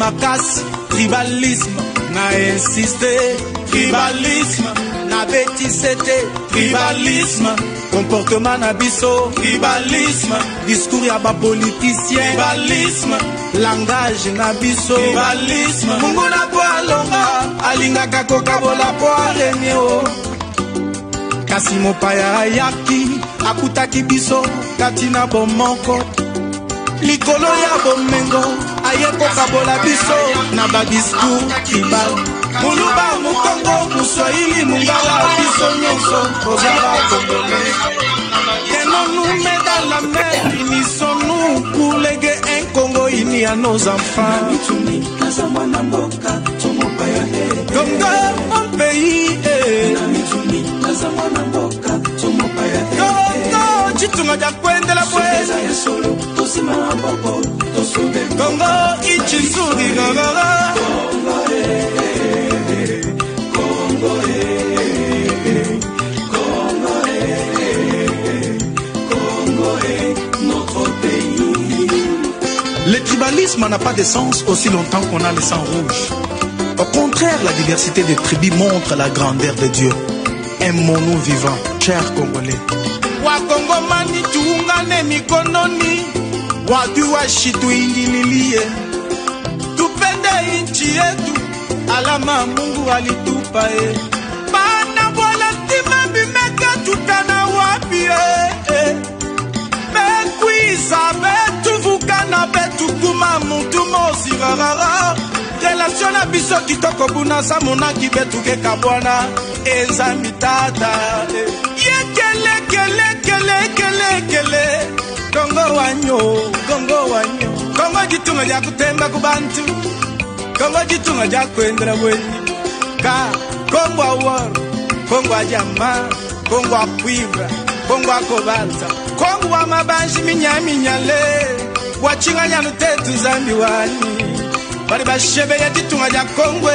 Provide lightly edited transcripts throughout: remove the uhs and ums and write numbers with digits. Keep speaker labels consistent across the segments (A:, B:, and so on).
A: makasi, tribalisme, na insisté, tribalisme, na bétissété, tribalisme, comportement na biso, tribalisme, discours ya ba politicien, tribalisme, langage na biso, tribalisme, mungu na po alonga, alingaka kokabola po arenio. Kasi mopaya ayaki, akutaki biso, katina bomoko, likolo ya bomengo, ayeko kabola biso, na ba discours tribal. Muluba mukongo, muswahili mungala, biso nyonso, kozala congolais. Tenons-nous mais dans la mer, unissons-nous pour léguer un Congo uni à nos enfants. Congo, mon pays, Congo, chitunga ja kwendela bwezi. Congo, ichizuri gagara. Le tribalisme n'a pas de sens aussi longtemps qu'on a le sang rouge. Au contraire, la diversité des tribus montre la grandeur de Dieu. Aimons-nous vivants, chers Congolais. Wakongomani tuungane mikononi, watu washitu ingililie, tupende inchi yetu, alama Mungu alitupa bana bola tima bimeka tukana wapi Bekwisa betu vukana betu kuma muntu mosi rarara. Relation na biso kitoko buna sa monaki betu ke kabwana eza mitata. Yekele kele kele kele kele. Kongo wanyo, Kongo wanyo. Kongo jitunga ja kutemba kubantu. Kongo jitunga ja kwendera weni. Ka Kongo awar, Kongo ajama, Kongo akwibra, Kongo akobalza. Kongo wa mabanji minyale. Wachinga nyanu tetu zambi wani. Bari bashebe ya jitunga ja Kongwe.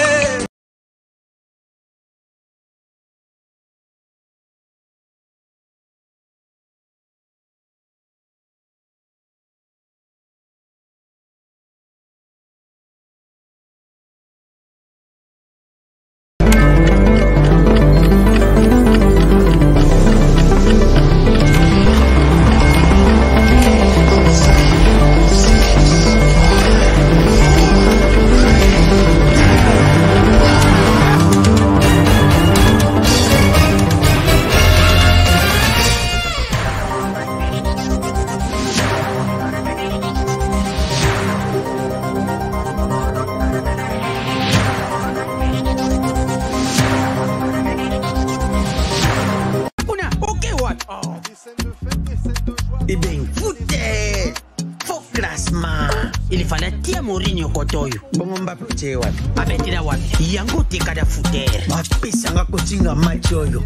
B: Eh bien, foutez! Faut classement. Il fallait tirer Mourinho kotoyo. Bongo Mbappé tche wapi? Abetira wapi? Yango teka da foutere. Bapesanga kotinga match oyo.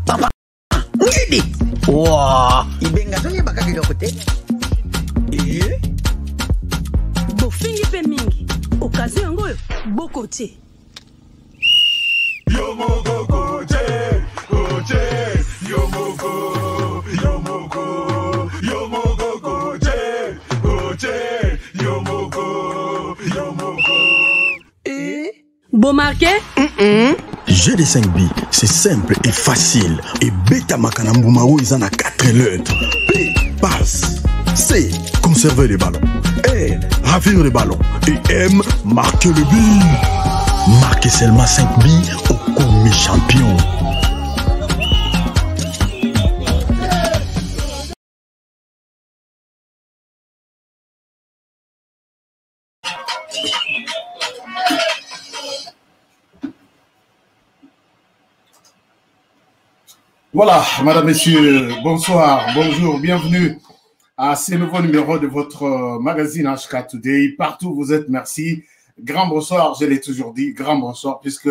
B: Papa. Ngidi. Wow. Ibenga zonye bakaki dokote.
C: Bofingi pe mingi. Okazi yango bokote.
D: Yomoko koje, koje, yomoko, yomoko, yomoko koje, koje, yomoko, yomoko.
C: Bon marqué?
E: GD5B, c'est simple et facile. Et Beta Makanambumao, ils en a 4 lettres. P, passe. C, conserver les ballons. R, ravir les ballons. Et M, marquer le but. Marquez seulement 5 billes au commis champion.
D: Voilà, madame, messieurs, bonsoir, bonjour, bienvenue à ce nouveau numéro de votre magazine HK Today. Partout où vous êtes, merci. Grand bonsoir, je l'ai toujours dit, grand bonsoir, puisque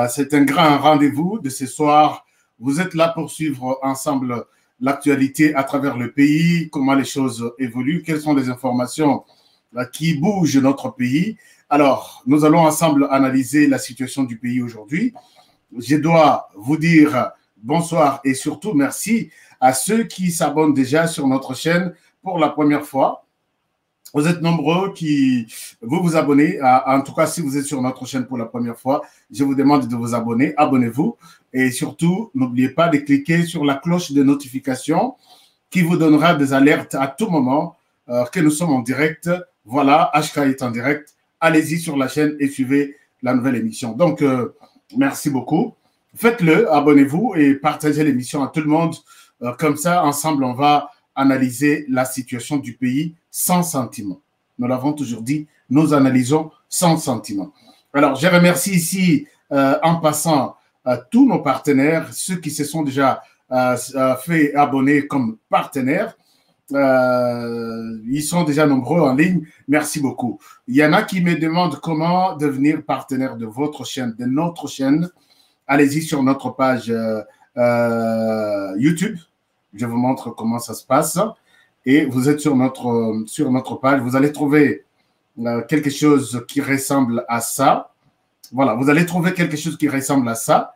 D: c'est un grand rendez-vous de ce soir. Vous êtes là pour suivre ensemble l'actualité à travers le pays, comment les choses évoluent, quelles sont les informations qui bougent notre pays. Alors, nous allons ensemble analyser la situation du pays aujourd'hui. Je dois vous dire bonsoir et surtout merci à ceux qui s'abonnent déjà sur notre chaîne pour la première fois. Vous êtes nombreux qui vous abonnez. En tout cas, si vous êtes sur notre chaîne pour la première fois, je vous demande de vous abonner. Abonnez-vous. Et surtout, n'oubliez pas de cliquer sur la cloche de notification qui vous donnera des alertes à tout moment que nous sommes en direct. Voilà, HK est en direct. Allez-y sur la chaîne et suivez la nouvelle émission. Donc, merci beaucoup. Faites-le, abonnez-vous et partagez l'émission à tout le monde. Comme ça, ensemble, on va analyser la situation du pays sans sentiment. Nous l'avons toujours dit, nous analysons sans sentiment. Alors, je remercie ici, en passant, tous nos partenaires, ceux qui se sont déjà fait abonner comme partenaires. Ils sont déjà nombreux en ligne. Merci beaucoup. Il y en a qui me demandent comment devenir partenaire de votre chaîne, de notre chaîne. Allez-y sur notre page YouTube. Je vous montre comment ça se passe. Et vous êtes sur notre page. Vous allez trouver quelque chose qui ressemble à ça. Voilà, vous allez trouver quelque chose qui ressemble à ça.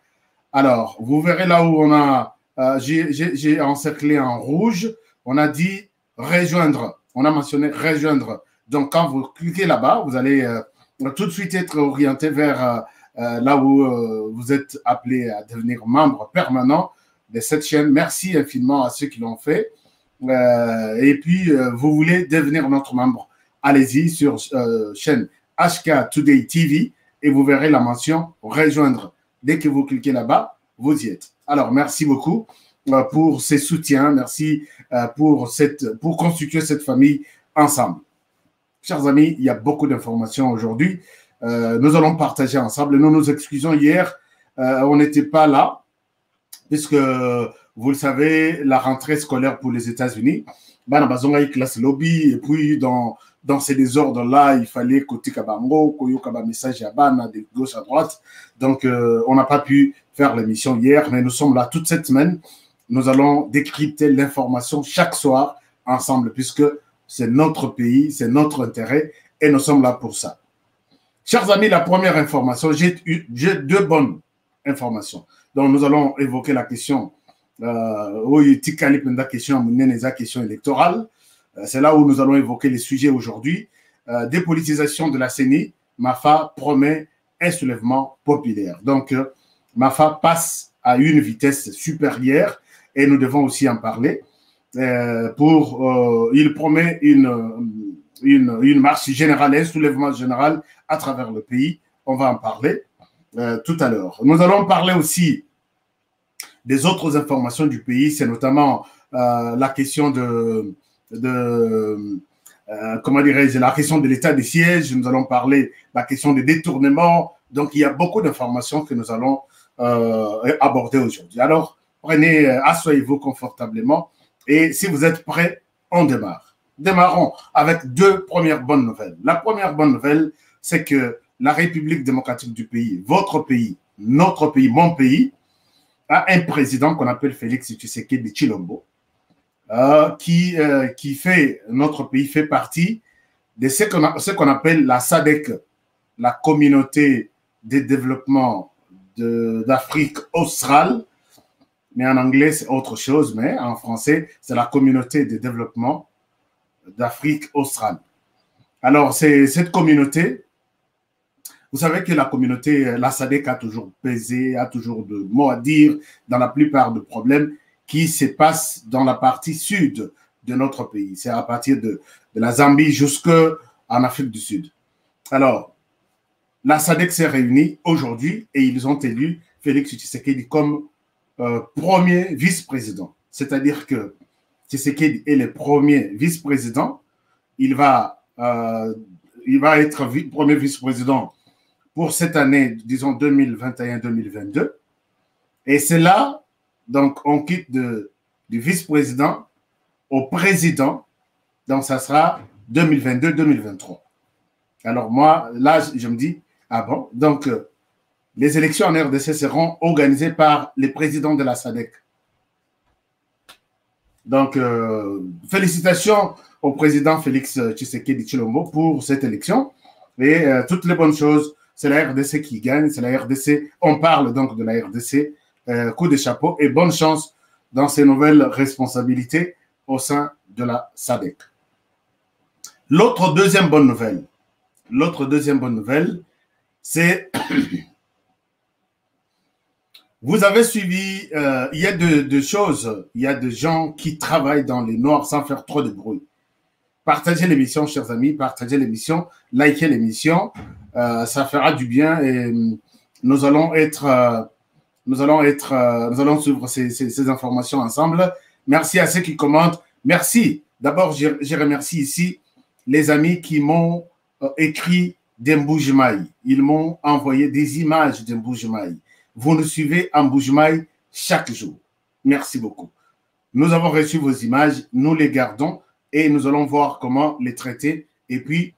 D: Alors, vous verrez là où on a... j'ai encerclé en rouge. On a dit rejoindre. On a mentionné rejoindre. Donc, quand vous cliquez là-bas, vous allez tout de suite être orienté vers là où vous êtes appelé à devenir membre permanent de cette chaîne. Merci infiniment à ceux qui l'ont fait. Et puis, vous voulez devenir notre membre, allez-y sur chaîne HK Today TV et vous verrez la mention rejoindre. Dès que vous cliquez là-bas, vous y êtes. Alors, merci beaucoup pour ces soutiens. Merci pour constituer cette famille ensemble. Chers amis, il y a beaucoup d'informations aujourd'hui. Nous allons partager ensemble. Nous nous excusons hier, on n'était pas là, puisque vous le savez, la rentrée scolaire pour les États-Unis, classe lobby, et puis dans ces désordres-là, il fallait côté Kabango, Koyo Kaba message à Bana, de gauche à droite. Donc, on n'a pas pu faire l'émission hier, mais nous sommes là toute cette semaine. Nous allons décrypter l'information chaque soir ensemble, puisque c'est notre pays, c'est notre intérêt, et nous sommes là pour ça. Chers amis, la première information, j'ai deux bonnes informations. Donc, nous allons évoquer la question question électorale. C'est là où nous allons évoquer les sujets aujourd'hui. Dépolitisation de la CENI, MAFA promet un soulèvement populaire. Donc, MAFA passe à une vitesse supérieure et nous devons aussi en parler. Il promet une marche générale, un soulèvement général à travers le pays. On va en parler tout à l'heure. Nous allons parler aussi des autres informations du pays, c'est notamment la question comment dirais-je, la question de l'état des sièges. Nous allons parler de la question des détournements. Donc, il y a beaucoup d'informations que nous allons aborder aujourd'hui. Alors, prenez, asseyez-vous confortablement et si vous êtes prêts, on démarre. Démarrons avec deux premières bonnes nouvelles. La première bonne nouvelle, c'est que la République démocratique du pays, votre pays, notre pays, mon pays, a un président qu'on appelle Félix Tshisekedi Tshilombo, qui fait, notre pays fait partie de ce qu'on appelle la SADC, la communauté de développement d'Afrique australe, mais en anglais c'est autre chose, mais en français c'est la communauté de développement d'Afrique australe. Alors c'est cette communauté, vous savez que la communauté, la SADC a toujours pesé, a toujours de mots à dire dans la plupart des problèmes qui se passent dans la partie sud de notre pays. C'est à partir de la Zambie jusqu'en Afrique du Sud. Alors, la SADC s'est réunie aujourd'hui et ils ont élu Félix Tshisekedi comme premier vice-président. C'est-à-dire que Tshisekedi est le premier vice-président. Il va être premier vice-président pour cette année, disons 2021-2022. Et c'est là, donc, on quitte du vice-président au président. Donc, ça sera 2022-2023. Alors, moi, là, je me dis, ah bon, donc, les élections en RDC seront organisées par les présidents de la SADC. Donc, félicitations au président Félix Tshisekedi Tshilombo pour cette élection. Et toutes les bonnes choses, c'est la RDC qui gagne, c'est la RDC. On parle donc de la RDC. Coup de chapeau et bonne chance dans ces nouvelles responsabilités au sein de la SADC. L'autre deuxième bonne nouvelle, c'est vous avez suivi, il y a deux choses, il y a des gens qui travaillent dans les noirs sans faire trop de bruit. Partagez l'émission, chers amis, partagez l'émission, likez l'émission, ça fera du bien et nous allons suivre ces informations ensemble. Merci à ceux qui commentent. Merci. D'abord, je remercie ici les amis qui m'ont écrit d'Mbujimai. Ils m'ont envoyé des images d'Mbujimai. Vous nous suivez en Mbujimai chaque jour. Merci beaucoup. Nous avons reçu vos images, nous les gardons et nous allons voir comment les traiter et puis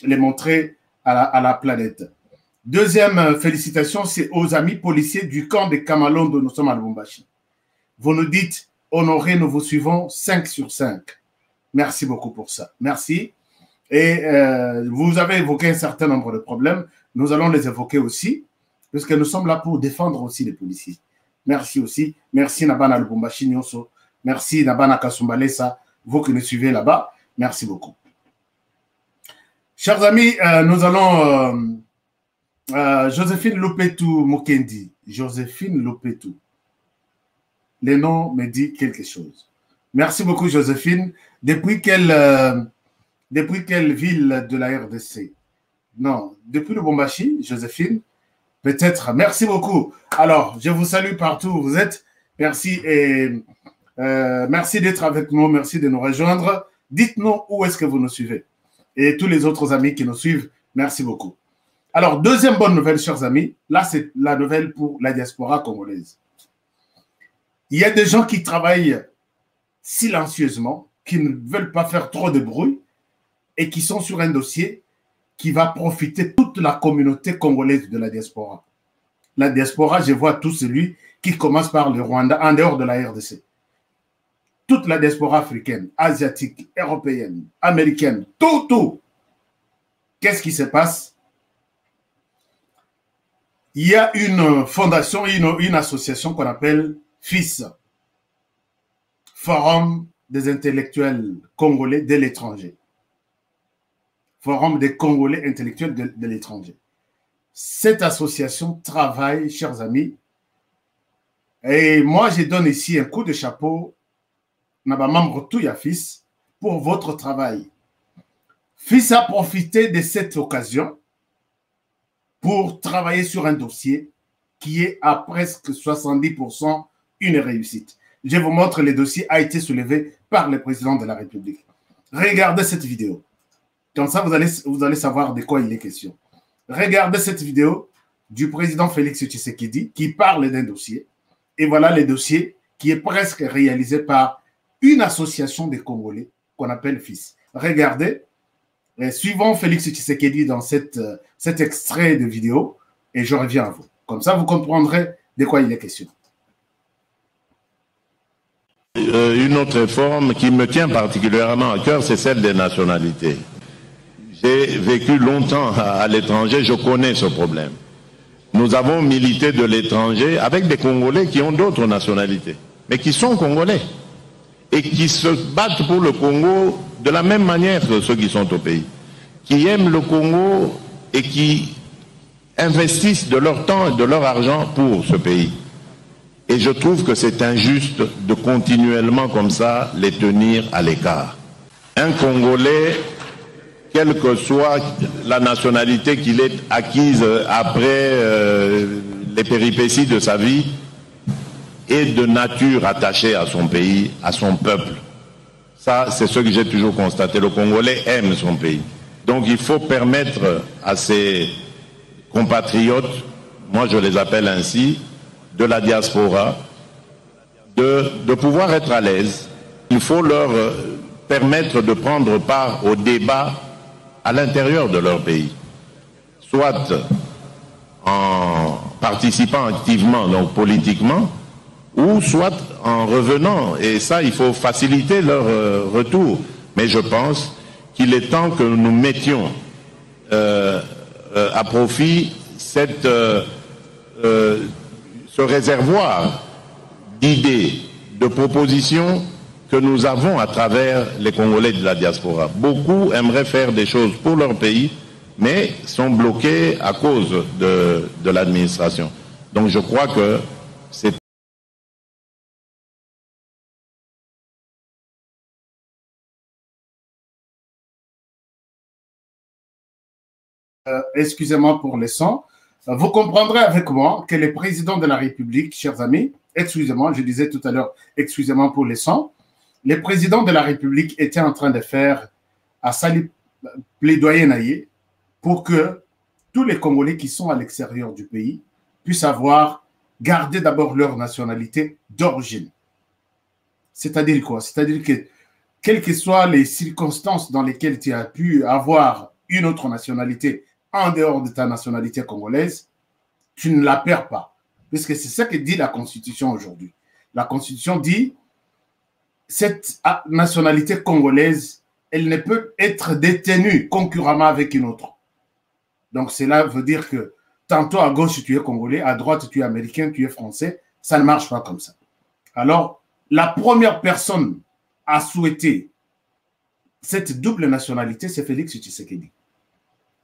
D: les montrer à la planète. Deuxième félicitation, c'est aux amis policiers du camp de Kamalondo, nous sommes à Lubumbashi. Vous nous dites, honoré, nous vous suivons 5 sur 5. Merci beaucoup pour ça. Merci. Et vous avez évoqué un certain nombre de problèmes. Nous allons les évoquer aussi, puisque nous sommes là pour défendre aussi les policiers. Merci aussi. Merci Nabana Lubumbashi Nyonso. Merci Nabana Kasumbalesa, vous qui nous suivez là-bas. Merci beaucoup. Chers amis, nous allons... Joséphine Lopetou Mokendi. Joséphine Lopetou. Le nom me dit quelque chose. Merci beaucoup, Joséphine. Depuis quelle ville de la RDC? Non, depuis le Lubumbashi, Joséphine. Peut-être. Merci beaucoup. Alors, je vous salue partout où vous êtes. Merci et merci d'être avec nous. Merci de nous rejoindre. Dites-nous où est-ce que vous nous suivez. Et tous les autres amis qui nous suivent, merci beaucoup. Alors, deuxième bonne nouvelle, chers amis. Là, c'est la nouvelle pour la diaspora congolaise. Il y a des gens qui travaillent silencieusement, qui ne veulent pas faire trop de bruit et qui sont sur un dossier qui va profiter toute la communauté congolaise de la diaspora. La diaspora, je vois tout celui qui commence par le Rwanda, en dehors de la RDC. Toute la diaspora africaine, asiatique, européenne, américaine, tout. Qu'est-ce qui se passe? Il y a une fondation, une association qu'on appelle FIS, Forum des intellectuels congolais de l'étranger. Forum des Congolais intellectuels de l'étranger. Cette association travaille, chers amis, et moi je donne ici un coup de chapeau à membre tout ya FIS pour votre travail. FIS a profité de cette occasion pour travailler sur un dossier qui est à presque 70% une réussite. Je vous montre, le dossier a été soulevé par le président de la République. Regardez cette vidéo. Comme ça, vous allez savoir de quoi il est question. Regardez cette vidéo du président Félix Tshisekedi qui parle d'un dossier. Et voilà le dossier qui est presque réalisé par une association des Congolais qu'on appelle FIS. Regardez. Suivons Félix Tshisekedi dans cet extrait de vidéo et je reviens à vous. Comme ça, vous comprendrez de quoi il est question.
F: Une autre réforme qui me tient particulièrement à cœur, c'est celle des nationalités. J'ai vécu longtemps à l'étranger, je connais ce problème. Nous avons milité de l'étranger avec des Congolais qui ont d'autres nationalités, mais qui sont Congolais et qui se battent pour le Congo de la même manière que ceux qui sont au pays, qui aiment le Congo et qui investissent de leur temps et de leur argent pour ce pays. Et je trouve que c'est injuste de continuellement comme ça les tenir à l'écart. Un Congolais, quelle que soit la nationalité qu'il ait acquise après les péripéties de sa vie, est de nature attachée à son pays, à son peuple. Ça, c'est ce que j'ai toujours constaté. Le Congolais aime son pays. Donc il faut permettre à ses compatriotes, moi je les appelle ainsi, de la diaspora, de pouvoir être à l'aise. Il faut leur permettre de prendre part au débat à l'intérieur de leur pays. Soit en participant activement, donc politiquement, ou soit en revenant. Et ça, il faut faciliter leur retour. Mais je pense qu'il est temps que nous mettions à profit ce réservoir d'idées, de propositions que nous avons à travers les Congolais de la diaspora. Beaucoup aimeraient faire des choses pour leur pays, mais sont bloqués à cause de l'administration. Donc je crois que c'est...
D: Excusez-moi pour les sons. Vous comprendrez avec moi que le président de la République, chers amis, excusez-moi, je disais tout à l'heure, excusez-moi pour les sons, le président de la République était en train de faire à Sali plaidoyer naïe pour que tous les Congolais qui sont à l'extérieur du pays puissent avoir gardé d'abord leur nationalité d'origine. C'est-à-dire quoi? C'est-à-dire que quelles que soient les circonstances dans lesquelles tu as pu avoir une autre nationalité en dehors de ta nationalité congolaise, tu ne la perds pas. Puisque c'est ce que dit la Constitution aujourd'hui. La Constitution dit cette nationalité congolaise, elle ne peut être détenue concurremment avec une autre. Donc cela veut dire que tantôt à gauche tu es congolais, à droite tu es américain, tu es français, ça ne marche pas comme ça. Alors, la première personne à souhaiter cette double nationalité, c'est Félix Tshisekedi.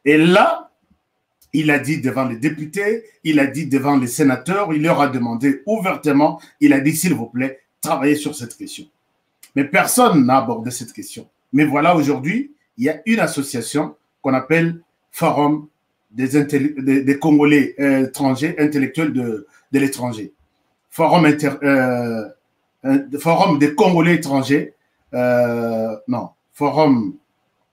D: Et là, il a dit devant les députés, il a dit devant les sénateurs, il leur a demandé ouvertement, il a dit s'il vous plaît, travaillez sur cette question. Mais personne n'a abordé cette question. Mais voilà, aujourd'hui, il y a une association qu'on appelle Forum des Congolais étrangers, intellectuels de l'étranger. Forum des Congolais étrangers, non, Forum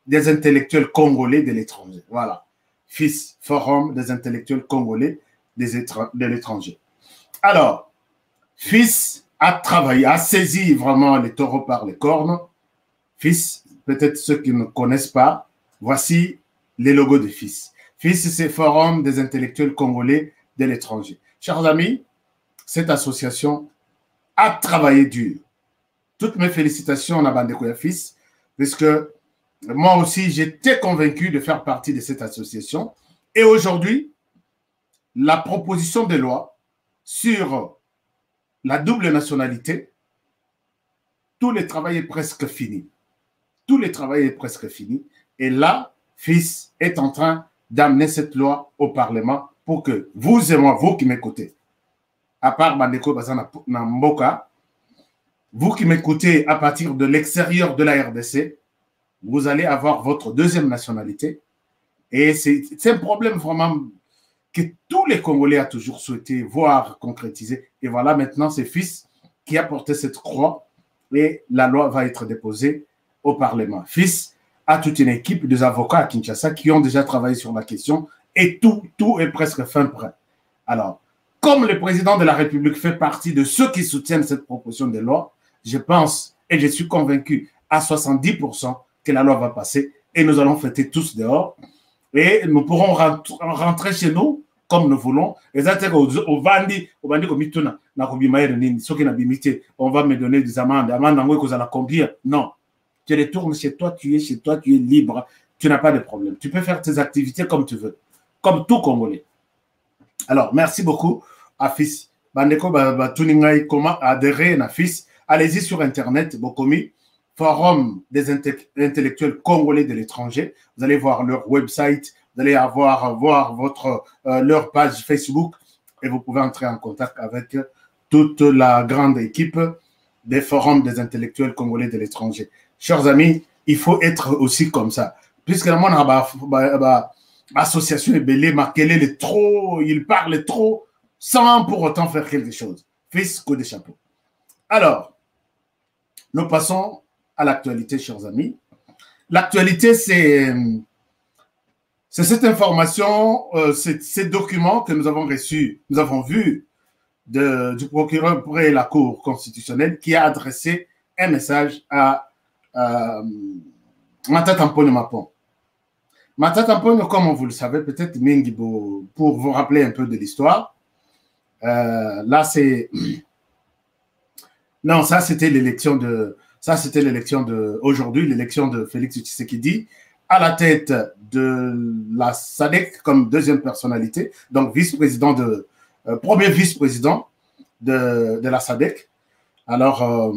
D: des intellectuels congolais de l'étranger. Voilà. FIS, Forum des intellectuels congolais de l'étranger. Alors, FIS a travaillé, a saisi vraiment les taureaux par les cornes. FIS, peut-être ceux qui ne connaissent pas, voici les logos de FIS. FIS, c'est Forum des intellectuels congolais de l'étranger. Chers amis, cette association a travaillé dur. Toutes mes félicitations à Bandeko FIS, puisque moi aussi, j'étais convaincu de faire partie de cette association. Et aujourd'hui, la proposition de loi sur la double nationalité, tout le travail est presque fini. Tout le travail est presque fini. Et là, FIS est en train d'amener cette loi au Parlement pour que vous et moi, vous qui m'écoutez, à part Bandeko Bazana Mboka, vous qui m'écoutez à partir de l'extérieur de la RDC, vous allez avoir votre deuxième nationalité. Et c'est un problème vraiment que tous les Congolais ont toujours souhaité voir concrétiser. Et voilà, maintenant, c'est FIS qui a porté cette croix et la loi va être déposée au Parlement. FIS a toute une équipe des avocats à Kinshasa qui ont déjà travaillé sur la question et tout est presque fin prêt. Alors, comme le président de la République fait partie de ceux qui soutiennent cette proposition de loi, je pense et je suis convaincu à 70% que la loi va passer et nous allons fêter tous dehors et nous pourrons rentrer chez nous comme nous voulons. On va me donner des amendes. Combien? Non. Tu retournes chez toi, tu es libre. Tu n'as pas de problème. Tu peux faire tes activités comme tu veux, comme tout Congolais. Alors, merci beaucoup à FIS. Bandeko comment adhérer à FIS? Allez-y sur Internet, Bokomi. Forum des intellectuels congolais de l'étranger. Vous allez voir leur website, vous allez voir leur page Facebook et vous pouvez entrer en contact avec toute la grande équipe des forums des intellectuels congolais de l'étranger. Chers amis, il faut être aussi comme ça. Puisque l'association est belée, il parle trop sans pour autant faire quelque chose. Fils coup de chapeau. Alors, nous passons à l'actualité, chers amis. L'actualité, c'est cette information, ces documents que nous avons reçus, nous avons vus du procureur près la Cour constitutionnelle qui a adressé un message à Matata Mponyo Mapon. Matata Mponyo, comme vous le savez, peut-être Mingibo, pour vous rappeler un peu de l'histoire, là c'est... Non, ça c'était l'élection de... Ça, c'était l'élection aujourd'hui, l'élection de Félix Tshisekedi à la tête de la SADC comme deuxième personnalité, donc vice-président premier vice-président de la SADC. Alors,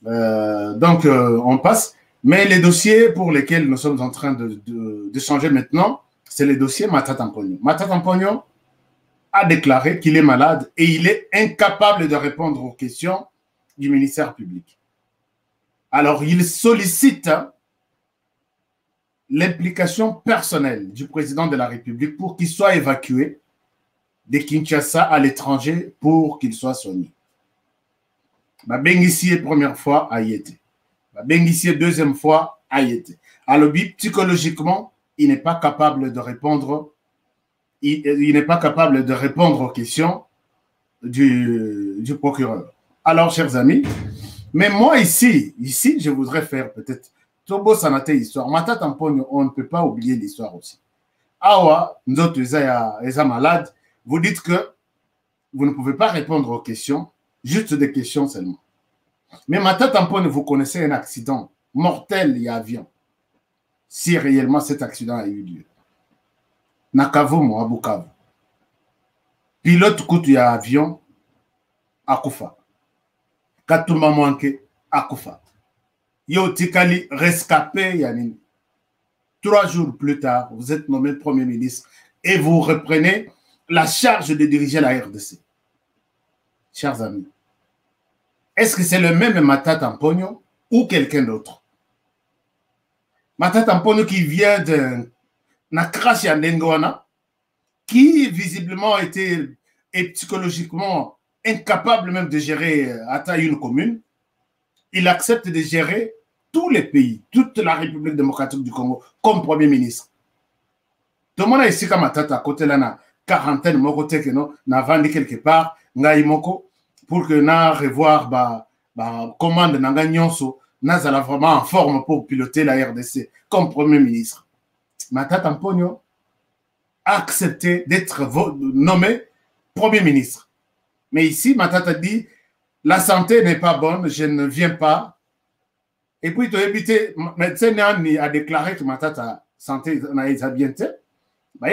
D: Donc, on passe. Mais les dossiers pour lesquels nous sommes en train de changer maintenant, c'est les dossiers Matata Mponyo. Matata Mponyo a déclaré qu'il est malade et il est incapable de répondre aux questions du ministère public. Alors, il sollicite l'implication personnelle du président de la République pour qu'il soit évacué de Kinshasa à l'étranger pour qu'il soit soigné. Bengissi, première fois, a été. Bengissi, deuxième fois, a été. Alors, psychologiquement, il n'est pas capable de répondre. Il n'est pas capable de répondre aux questions du procureur. Alors, chers amis, mais moi ici, je voudrais faire peut-être Tobo Sanate histoire. Matata Mponyo, on ne peut pas oublier l'histoire aussi. Awa, nous autres, les malades, vous dites que vous ne pouvez pas répondre aux questions, juste des questions seulement. Mais Matata Mponyo, vous connaissez un accident mortel et avion. Si réellement cet accident a eu lieu. Nakavumo, à Bukavu. Pilote coutu ya avion, akufa. Katuma manke, akufa. Yo tikali rescapé, yanini. 3 jours plus tard, vous êtes nommé Premier ministre et vous reprenez la charge de diriger la RDC. Chers amis, est-ce que c'est le même Matata Mponyo ou quelqu'un d'autre? Matata Mponyo qui vient d'un crash à Ndengwana, qui visiblement était et psychologiquement incapable même de gérer à taille une commune, il accepte de gérer tous les pays, toute la République démocratique du Congo comme Premier ministre. Tout le monde a ici comme Matata à côté là, na quarantaine, mon côté que non, n'a vendu quelque part, n'a imoko pour que n'a revoir commande n'a gagnonso, n'a vraiment en forme pour piloter la RDC comme Premier ministre. Matata Mponyo a accepté d'être nommé Premier ministre. Mais ici, Matata dit, la santé n'est pas bonne, je ne viens pas. Et puis, le médecin a déclaré que Matata santé n'a bien été. Je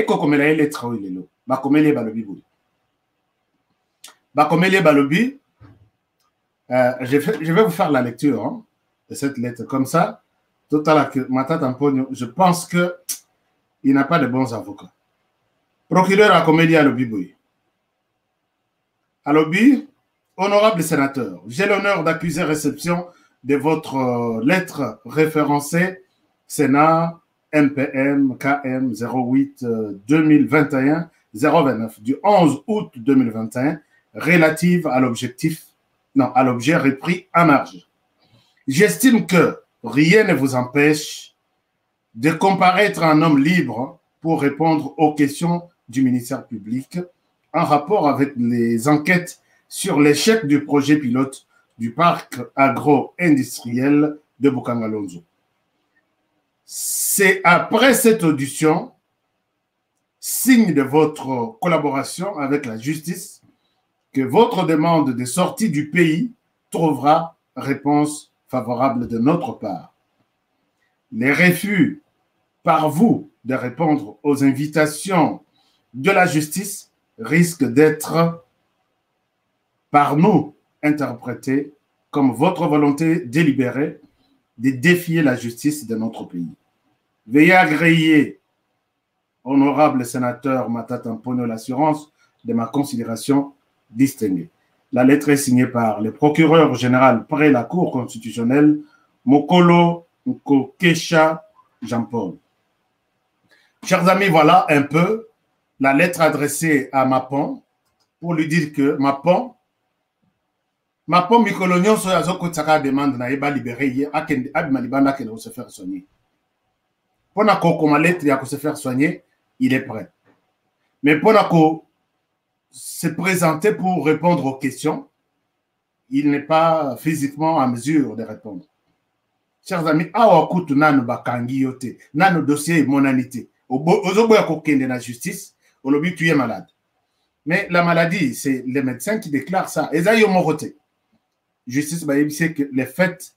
D: vais vous faire la lecture de cette lettre. Comme ça, tout à l'heure, Matata Mponyo, je pense que il n'a pas de bons avocats. Procureur à Comédie à l'Obiboui. À l'Obi, honorable sénateur, j'ai l'honneur d'accuser réception de votre lettre référencée Sénat MPM KM 08 2021 029 du 11 août 2021 relative à à l'objet repris en marge. J'estime que rien ne vous empêche de comparaître un homme libre pour répondre aux questions du ministère public en rapport avec les enquêtes sur l'échec du projet pilote du parc agro-industriel de Bukangalonzo. C'est après cette audition, signe de votre collaboration avec la justice, que votre demande de sortie du pays trouvera réponse favorable de notre part. Les refus par vous de répondre aux invitations de la justice risquent d'être par nous interprétés comme votre volonté délibérée de défier la justice de notre pays. Veuillez agréer, honorable sénateur Matata Mponyo, l'assurance de ma considération distinguée. La lettre est signée par le procureur général près la Cour constitutionnelle, Mokolo Nkokesha Jean-Paul. Chers amis, voilà un peu la lettre adressée à Mapon pour lui dire que Mapon Mikolonyon so yazoko tsaka demande na eba libéré hier akende abima libanda kende se faire soigner. Pona ko ma lettre ya ko se faire soigner, il est prêt. Mais pona ko se présenter pour répondre aux questions, il n'est pas physiquement en mesure de répondre. Chers amis, awa kutu nanu bakangi yote, nanu dossier monanité. Ozobo ya ko kende na justice, olobi tu es malade. Mais la maladie, c'est les médecins qui déclarent ça. Et ça, ils ont roté. Justice, c'est que les faits,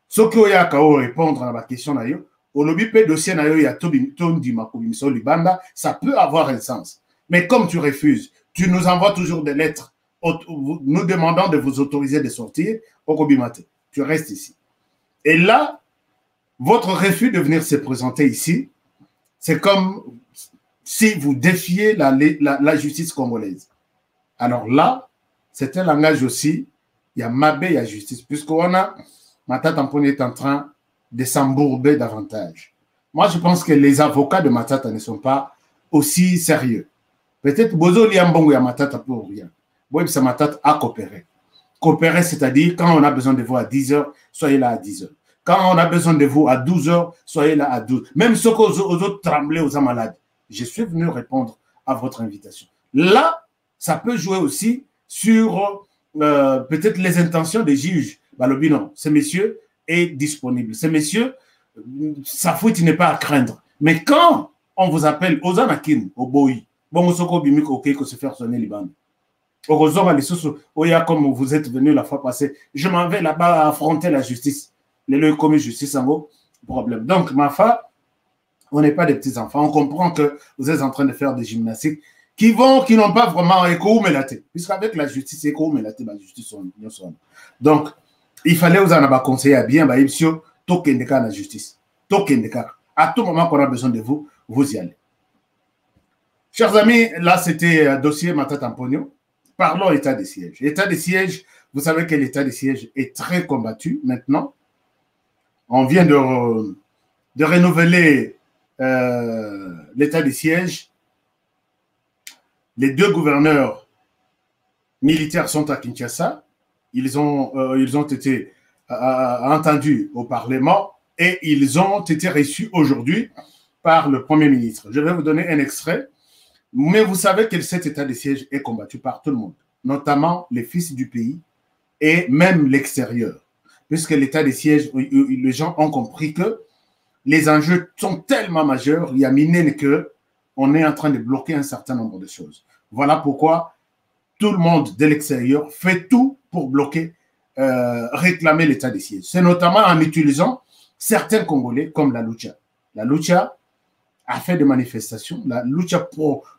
D: ce qu'il y a qu'à répondre à la question, au lobby peut dossier, ça peut avoir un sens. Mais comme tu refuses, tu nous envoies toujours des lettres nous demandant de vous autoriser de sortir au Kobimate. tu restes ici. Et là, votre refus de venir se présenter ici, c'est comme si vous défiez la justice congolaise. Alors là, c'est un langage aussi, il y a Mabé, il y a justice, puisqu'on a, Matata Mponi est en train de s'embourber davantage. Moi, je pense que les avocats de Matata ne sont pas aussi sérieux. Peut-être Bozo Liambongo ya Matata pour rien. Bon, ça Matata a coopéré. Coopérer, c'est-à-dire quand on a besoin de vous à 10h, soyez là à 10h. Quand on a besoin de vous à 12h, soyez là à 12h. Même ceux aux autres trembler aux malades. Je suis venu répondre à votre invitation. Là, ça peut jouer aussi sur peut-être les intentions des juges. Balobi, non, ce monsieur est disponible. Ce monsieur, sa fuite n'est pas à craindre. Mais quand on vous appelle aux Anakin, au Boyi, bon, Soko Bimik, ok, que se faire sonner Liban. Heureusement, les sous, comme vous êtes venu la fois passée, je m'en vais là-bas affronter la justice. Les lois commis justice, en gros, problème. Donc, ma femme, on n'est pas des petits enfants. On comprend que vous êtes en train de faire des gymnastiques qui n'ont pas vraiment écho melaté. Puisqu'avec la justice, écho melaté, la justice, donc, il fallait vous en avoir conseillé à bien, monsieur, tokendeka la justice. Tokendeka. À tout moment qu'on a besoin de vous, vous y allez. Chers amis, là, c'était dossier Matata Mponi. Parlons état de siège. État de siège, vous savez que l'état de siège est très combattu maintenant. On vient de renouveler l'état de siège. Les deux gouverneurs militaires sont à Kinshasa. Ils ont été entendus au Parlement et ils ont été reçus aujourd'hui par le Premier ministre. Je vais vous donner un extrait. Mais vous savez que cet état de siège est combattu par tout le monde, notamment les fils du pays et même l'extérieur. Puisque l'état de siège, les gens ont compris que les enjeux sont tellement majeurs, il y a mine qu'on est en train de bloquer un certain nombre de choses. Voilà pourquoi tout le monde de l'extérieur fait tout pour bloquer, réclamer l'état de siège. C'est notamment en utilisant certains Congolais comme la Lucha. La Lucha a fait des manifestations. La Lucha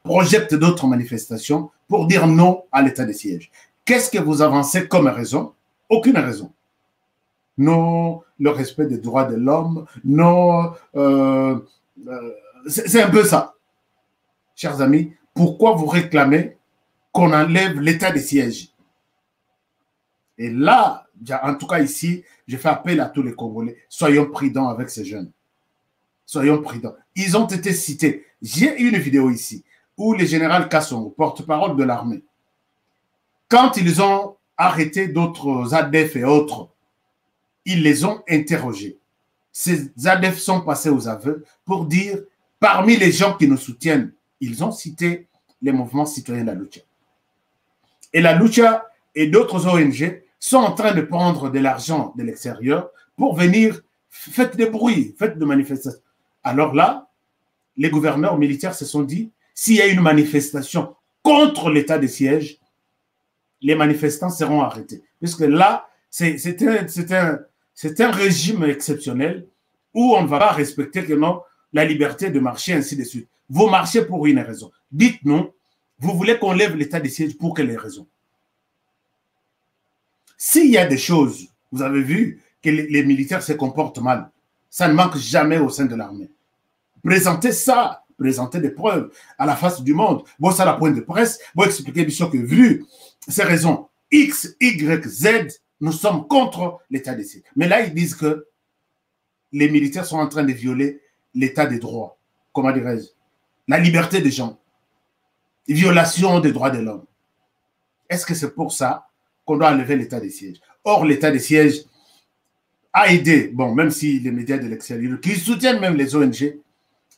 D: projette d'autres manifestations pour dire non à l'état de siège. Qu'est-ce que vous avancez comme raison? Aucune raison. Non, le respect des droits de l'homme, non, c'est un peu ça. Chers amis, pourquoi vous réclamez qu'on enlève l'état de siège? Et là, en tout cas ici, je fais appel à tous les Congolais, soyons prudents avec ces jeunes. Soyons prudents. Ils ont été cités. J'ai une vidéo ici où le général Kassongo, porte-parole de l'armée, quand ils ont arrêté d'autres ADF et autres, ils les ont interrogés. Ces ADF sont passés aux aveux pour dire, parmi les gens qui nous soutiennent, ils ont cité les mouvements citoyens de la Lucha. Et la Lucha et d'autres ONG sont en train de prendre de l'argent de l'extérieur pour venir, faites des bruits, faites des manifestations. Alors là, les gouverneurs militaires se sont dit, s'il y a une manifestation contre l'état de siège, les manifestants seront arrêtés. Puisque là, c'est un régime exceptionnel où on ne va pas respecter que non, la liberté de marcher, ainsi de suite. Vous marchez pour une raison. Dites-nous, vous voulez qu'on lève l'état de siège pour quelle raison? S'il y a des choses, vous avez vu que les militaires se comportent mal, ça ne manque jamais au sein de l'armée. Présentez ça, présentez des preuves à la face du monde. Bon, ça la pointe de presse, bon, expliquer bien sûr que vu ces raisons X, Y, Z, nous sommes contre l'état de siège. Mais là, ils disent que les militaires sont en train de violer l'état des droits. Comment dirais-je? La liberté des gens. Violation des droits de l'homme. Est-ce que c'est pour ça qu'on doit enlever l'état de siège? Or, l'état de siège a aidé, bon, même si les médias de l'extérieur, qui soutiennent même les ONG,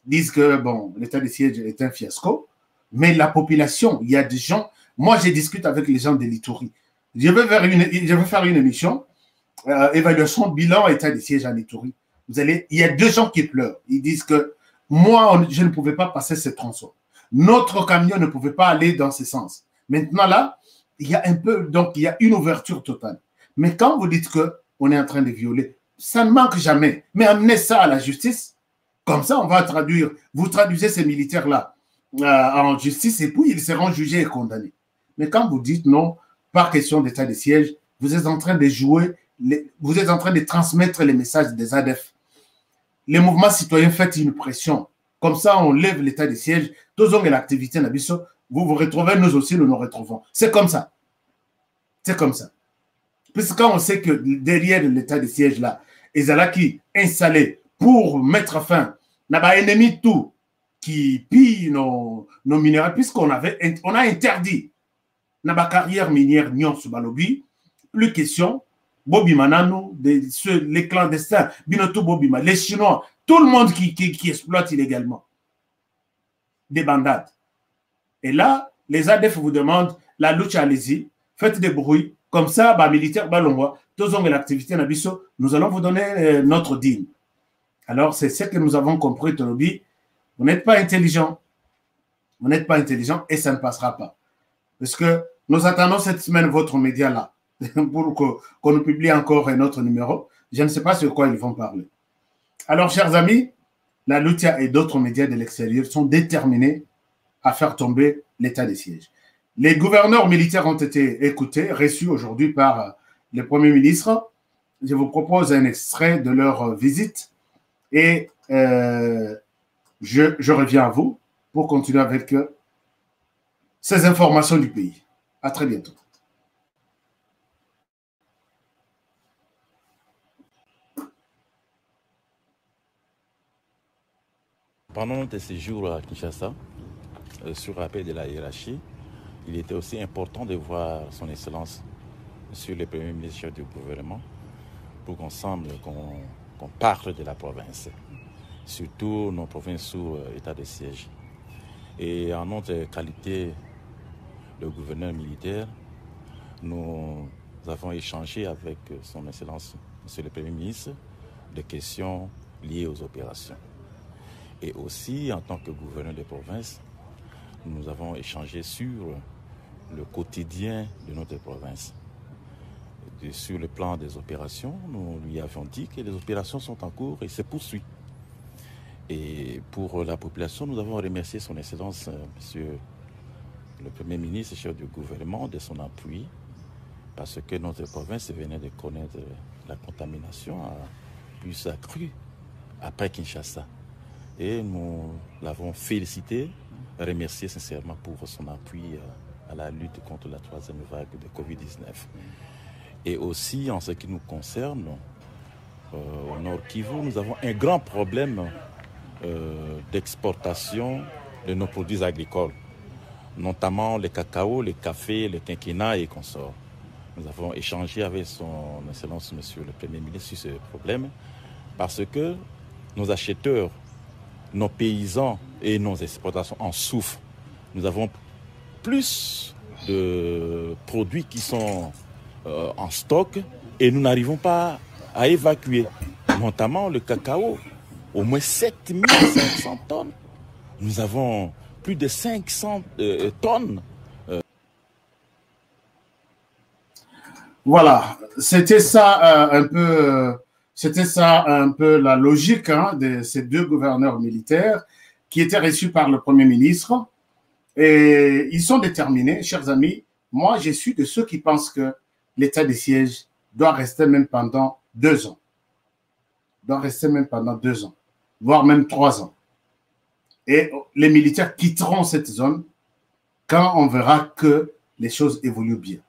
D: disent que, bon, l'état de siège est un fiasco, mais la population, il y a des gens, moi, je discute avec les gens de l'Ituri. Je vais faire une émission, évaluation, bilan, état de siège en Ituri. Il y a deux gens qui pleurent. Ils disent que moi, je ne pouvais pas passer ce tronçon. Notre camion ne pouvait pas aller dans ce sens. Maintenant, là, il y a un peu, donc, il y a une ouverture totale. Mais quand vous dites qu'on est en train de violer, ça ne manque jamais. Mais amenez ça à la justice. Comme ça, on va traduire. Vous traduisez ces militaires-là en justice et puis ils seront jugés et condamnés. Mais quand vous dites non, pas question d'état de siège, vous êtes en train de jouer vous êtes en train de transmettre les messages des ADF. Les mouvements citoyens, faites une pression. Comme ça, on lève l'état de siège. Tous ont l'activité, vous vous retrouvez, nous aussi, nous nous retrouvons. C'est comme ça. C'est comme ça. Puisque quand on sait que derrière l'état de siège là, ils ont qui installé pour mettre fin, on a ennemi tout qui pille nos minéraux, puisqu'on a interdit la carrière minière Nyon Subalobi, plus question, Bobby Mananou, les clandestins, Binotou Bobima, les Chinois, tout le monde qui exploite illégalement des bandades. Et là, les ADF vous demandent la lutte, allez-y, faites des bruits, comme ça, bah, militaire, bah, l'on tous ont l'activité Nabiso, nous allons vous donner notre dîme. Alors, c'est ce que nous avons compris, Tolobi. Vous n'êtes pas intelligent. Vous n'êtes pas intelligent et ça ne passera pas. Parce que nous attendons cette semaine votre média là pour qu'on nous publie encore un autre numéro. Je ne sais pas sur quoi ils vont parler. Alors, chers amis, la Lutia et d'autres médias de l'extérieur sont déterminés à faire tomber l'état de siège. Les gouverneurs militaires ont été écoutés, reçus aujourd'hui par le Premier ministre. Je vous propose un extrait de leur visite et je reviens à vous pour continuer avec ces informations du pays. À très bientôt.
G: Pendant notre séjour à Kinshasa, sur rappel de la hiérarchie, il était aussi important de voir son Excellence, Monsieur le Premier ministre du gouvernement, pour qu'ensemble, qu'on parle de la province, surtout nos provinces sous état de siège. Et en notre qualité de gouverneur militaire, nous avons échangé avec son Excellence, Monsieur le Premier ministre, des questions liées aux opérations. Et aussi, en tant que gouverneur de province, nous avons échangé sur le quotidien de notre province. Et sur le plan des opérations, nous lui avions dit que les opérations sont en cours et se poursuivent. Et pour la population, nous avons remercié son Excellence, Monsieur le Premier ministre, chef du gouvernement, de son appui, parce que notre province venait de connaître la contamination plus accrue après Kinshasa. Et nous l'avons félicité, remercié sincèrement pour son appui à la lutte contre la troisième vague de Covid-19. Et aussi, en ce qui nous concerne, au Nord Kivu, nous avons un grand problème d'exportation de nos produits agricoles, notamment le cacao, le café, le quinquina et consorts. Nous avons échangé avec son Excellence, Monsieur le Premier ministre, sur ce problème, parce que nos acheteurs, nos paysans et nos exportations en souffrent. Nous avons plus de produits qui sont en stock et nous n'arrivons pas à évacuer, notamment le cacao, au moins 7500 tonnes. Nous avons plus de 500 tonnes.
D: Voilà, c'était ça un peu... C'était ça un peu la logique de ces deux gouverneurs militaires qui étaient reçus par le Premier ministre. Et ils sont déterminés, chers amis. Moi, je suis de ceux qui pensent que l'état de siège doit rester même pendant 2 ans. Doit rester même pendant 2 ans, voire même 3 ans. Et les militaires quitteront cette zone quand on verra que les choses évoluent bien.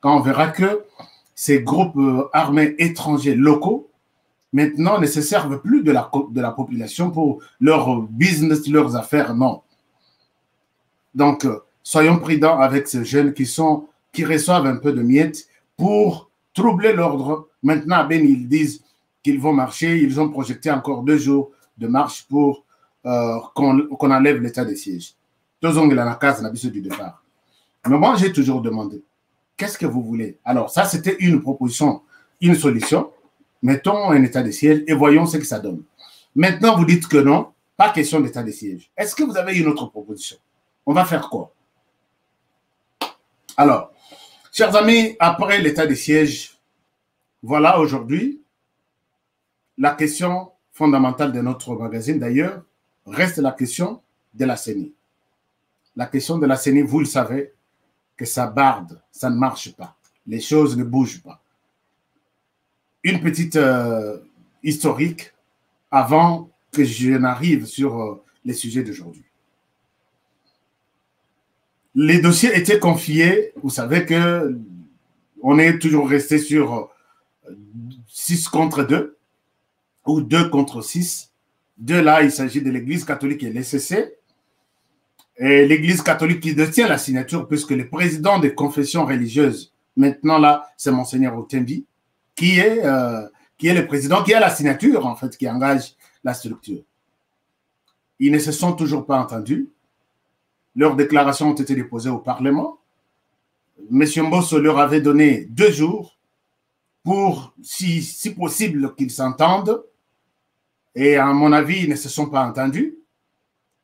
D: Quand on verra que ces groupes armés étrangers locaux maintenant ne se servent plus de la population pour leur business, leurs affaires, non. Donc, soyons prudents avec ces jeunes qui reçoivent un peu de miettes pour troubler l'ordre. Maintenant, Ben, ils disent qu'ils vont marcher, ils ont projeté encore 2 jours de marche pour qu'on enlève l'état de siège. Tous ont la case du départ. Mais moi, j'ai toujours demandé, qu'est-ce que vous voulez? Alors, ça, c'était une proposition, une solution. Mettons un état de siège et voyons ce que ça donne. Maintenant, vous dites que non, pas question d'état de siège. Est-ce que vous avez une autre proposition? On va faire quoi? Alors, chers amis, après l'état de siège, voilà aujourd'hui la question fondamentale de notre magazine, d'ailleurs, reste la question de la CENI. La question de la CENI, vous le savez, que ça barde, ça ne marche pas. Les choses ne bougent pas. une petite historique avant que je n'arrive sur les sujets d'aujourd'hui. Les dossiers étaient confiés, vous savez que on est toujours resté sur 6 contre 2 ou 2 contre 6. De là, il s'agit de l'Église catholique et l'ECC. Et l'Église catholique qui détient la signature, puisque le président des confessions religieuses, maintenant là, c'est Monseigneur Otembi, qui est le président, qui a la signature, en fait, qui engage la structure. Ils ne se sont toujours pas entendus. Leurs déclarations ont été déposées au Parlement. M. Mbosso leur avait donné 2 jours pour, si possible, qu'ils s'entendent. Et à mon avis, ils ne se sont pas entendus.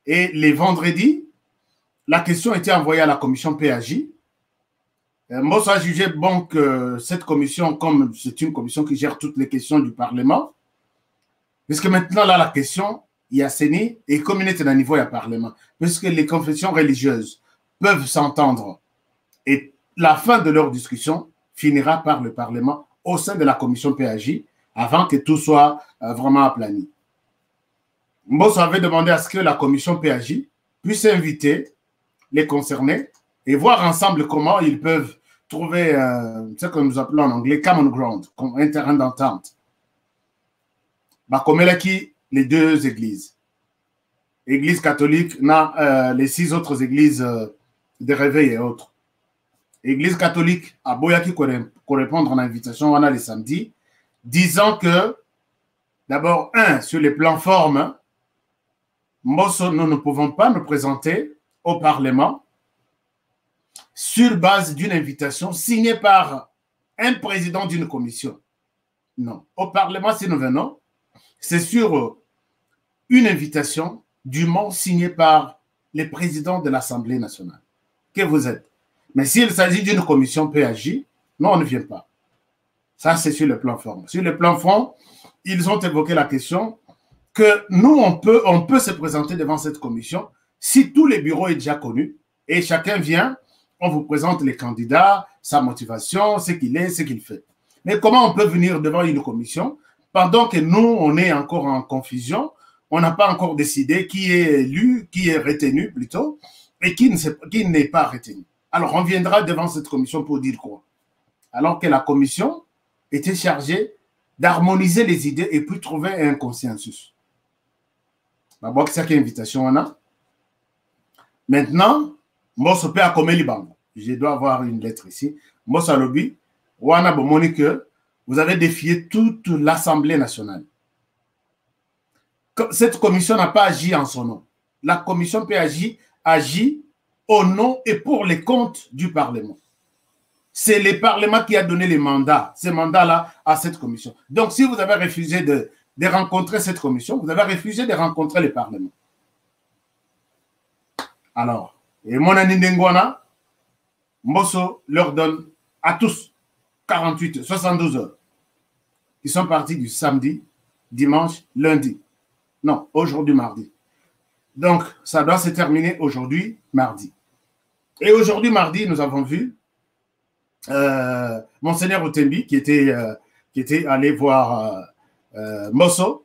D: Et les vendredis, la question était envoyée à la commission PAJ. Mbosso a jugé bon que cette commission, comme c'est une commission qui gère toutes les questions du Parlement, puisque maintenant, là, la question, il y a CENI et communauté d'un niveau, il y a Parlement. Puisque les confessions religieuses peuvent s'entendre et la fin de leur discussion finira par le Parlement au sein de la commission PAJ avant que tout soit vraiment aplani. Mbosso avait demandé à ce que la commission PAJ puisse inviter les concernés et voir ensemble comment ils peuvent trouver ce que nous appelons en anglais common ground, un terrain d'entente. Bakomelaki, les 2 églises. Église catholique, les 6 autres églises de réveil et autres. Église catholique à Boyaki correspondre à l'invitation, on a les samedis, disant que, d'abord, sur les plans formes, Mbosso, nous ne pouvons pas nous présenter au Parlement sur base d'une invitation signée par un président d'une commission. Non. Au Parlement, si nous venons, c'est sur une invitation dûment signée par les présidents de l'Assemblée nationale. Que vous êtes. Mais s'il s'agit d'une commission PAJ, non, on ne vient pas. Ça, c'est sur le plan forme. Sur le plan fond, ils ont évoqué la question que nous, on peut se présenter devant cette commission si tous les bureaux est déjà connu et chacun vient, on vous présente les candidats, sa motivation, ce qu'il est, ce qu'il fait. Mais comment on peut venir devant une commission pendant que nous, on est encore en confusion, on n'a pas encore décidé qui est élu, qui est retenu plutôt, et qui n'est pas retenu. Alors, on viendra devant cette commission pour dire quoi? Alors que la commission était chargée d'harmoniser les idées et puis trouver un consensus. D'abord, c'est quelle invitation on a. Maintenant, Mbosso peut accomer Libango. Je dois avoir une lettre ici. Mbosso Lobi, Wana Bomoni que vous avez défié toute l'Assemblée nationale. Cette commission n'a pas agi en son nom. La commission PAJ agit au nom et pour les comptes du Parlement. C'est le Parlement qui a donné les mandats, ces mandats-là, à cette commission. Donc, si vous avez refusé de rencontrer cette commission, vous avez refusé de rencontrer le Parlement. Alors, et mon ami Ndengwana, Mbosso leur donne à tous 48, 72 heures. Ils sont partis du samedi, dimanche, lundi. Non, aujourd'hui, mardi. Donc, ça doit se terminer aujourd'hui, mardi. Et aujourd'hui, mardi, nous avons vu Monseigneur Otembi qui était allé voir Mbosso.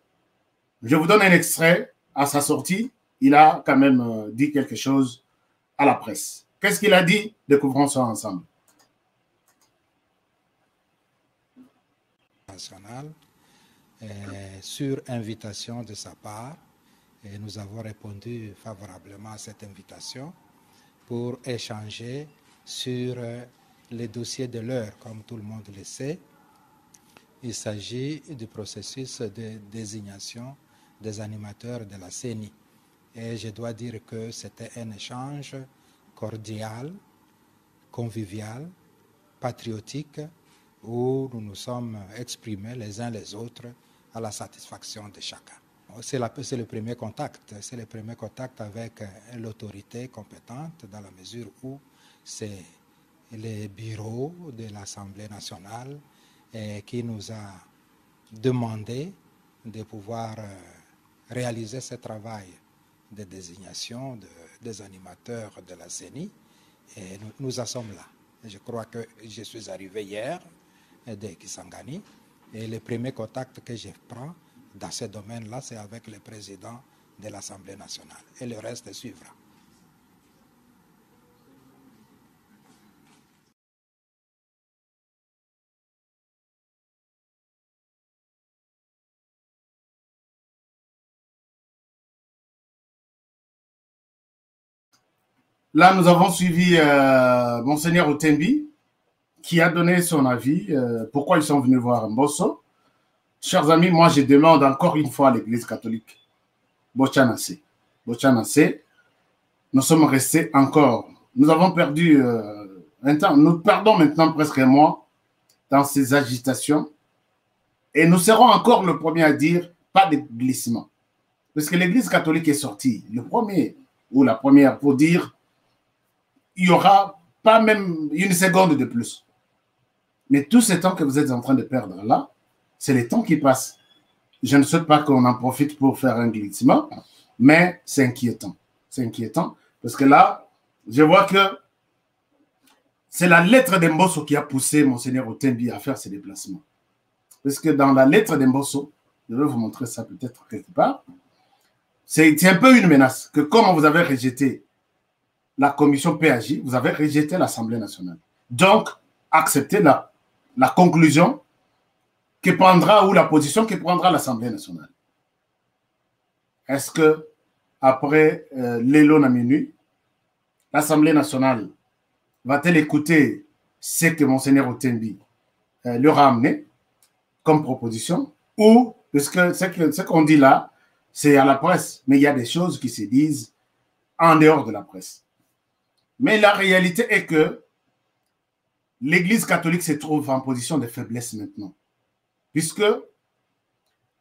D: Je vous donne un extrait. À sa sortie, il a quand même dit quelque chose à la presse. Qu'est-ce qu'il a dit? Découvrons ça ensemble.
H: National, sur invitation de sa part, et nous avons répondu favorablement à cette invitation pour échanger sur les dossiers de l'heure, comme tout le monde le sait. Il s'agit du processus de désignation des animateurs de la CENI. Et je dois dire que c'était un échange cordial, convivial, patriotique, où nous nous sommes exprimés les uns les autres à la satisfaction de chacun. C'est le premier contact. C'est le premier contact avec l'autorité compétente dans la mesure où c'est le bureau de l'Assemblée nationale qui nous a demandé de pouvoir réaliser ce travail de désignation des animateurs de la CENI. Et nous en sommes là. Je crois que je suis arrivé hier de Kisangani Et le premier contact que je prends dans ce domaine-là, c'est avec le président de l'Assemblée nationale. Et le reste suivra.
D: Là, nous avons suivi Monseigneur Otembi, qui a donné son avis, pourquoi ils sont venus voir Mbosso. Chers amis, moi, je demande encore une fois à l'Église catholique, Bochanase, nous sommes restés encore, nous avons perdu un temps, nous perdons maintenant presque un mois dans ces agitations, et nous serons encore le premier à dire, pas de glissement. Parce que l'Église catholique est sortie, le premier, ou la première, pour dire, il n'y aura pas même une seconde de plus. Mais tout ce temps que vous êtes en train de perdre là, c'est le temps qui passe. Je ne souhaite pas qu'on en profite pour faire un glissement, mais c'est inquiétant. C'est inquiétant parce que là, je vois que c'est la lettre d'Mbosso qui a poussé Monseigneur Otembi à faire ses déplacements. Parce que dans la lettre d'Mbosso, je vais vous montrer ça peut-être quelque part, c'est un peu une menace que comme vous avez rejeté la commission PAJ, vous avez rejeté l'Assemblée nationale. Donc, acceptez la conclusion que prendra ou la position que prendra l'Assemblée nationale. Est-ce que après l'élo à minuit, l'Assemblée nationale va-t-elle écouter ce que Monseigneur Otembi leur a amené comme proposition ou, parce que ce qu'on dit là, c'est à la presse, mais il y a des choses qui se disent en dehors de la presse. Mais la réalité est que l'Église catholique se trouve en position de faiblesse maintenant. Puisque,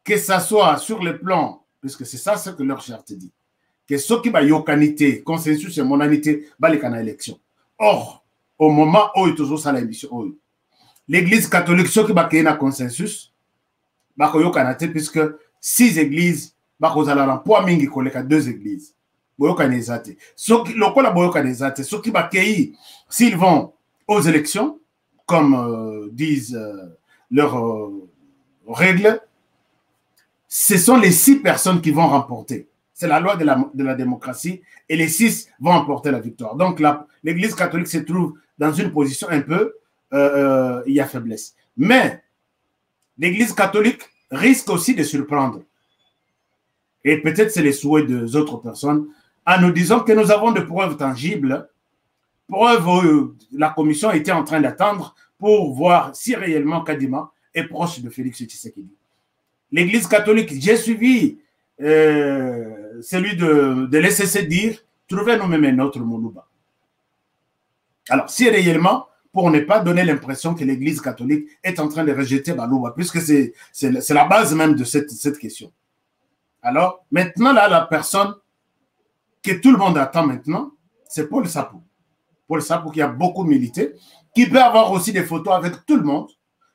D: que ça soit sur le plan, puisque c'est ça ce que leur charte dit, que ce qui va yokanité, consensus et monanité, va les canaux élection. Or, au moment où il y a toujours ça l'émission, l'Église catholique, ce qui va créer un consensus, va yokanité, puisque 6 églises, va causer la poids mingi koleka 2 églises. Ceux qui va créer, s'ils vont aux élections, comme disent leurs règles, ce sont les 6 personnes qui vont remporter. C'est la loi de la démocratie et les 6 vont remporter la victoire. Donc l'Église catholique se trouve dans une position un peu, il y a faiblesse. Mais l'Église catholique risque aussi de surprendre. Et peut-être c'est les souhaits des autres personnes en nous disant que nous avons des preuves tangibles, preuves où la commission était en train d'attendre pour voir si réellement Kadima est proche de Félix Tshisekedi. L'Église catholique, j'ai suivi celui de l'SCC dire « Trouvez nous-mêmes un autre Moulouba ». Alors, si réellement, pour ne pas donner l'impression que l'Église catholique est en train de rejeter Balouba, puisque c'est la base même de cette question. Alors, maintenant, là, la personne que tout le monde attend maintenant, c'est Paul Sapou. Paul Sapou qui a beaucoup milité, qui peut avoir aussi des photos avec tout le monde,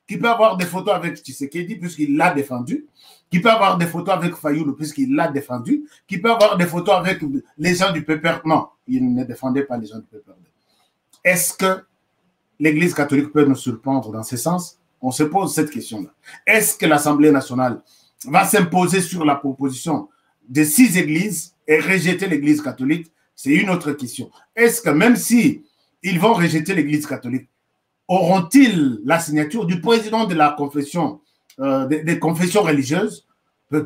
D: qui peut avoir des photos avec Tshisekedi puisqu'il l'a défendu, qui peut avoir des photos avec Fayoulou puisqu'il l'a défendu, qui peut avoir des photos avec les gens du PPR. Non, il ne défendait pas les gens du PPR. Est-ce que l'Église catholique peut nous surprendre dans ce sens? On se pose cette question-là. Est-ce que l'Assemblée nationale va s'imposer sur la proposition de 6 églises et rejeter l'Église catholique? C'est une autre question. Est-ce que même si ils vont rejeter l'Église catholique, auront-ils la signature du président de la confession, des confessions religieuses,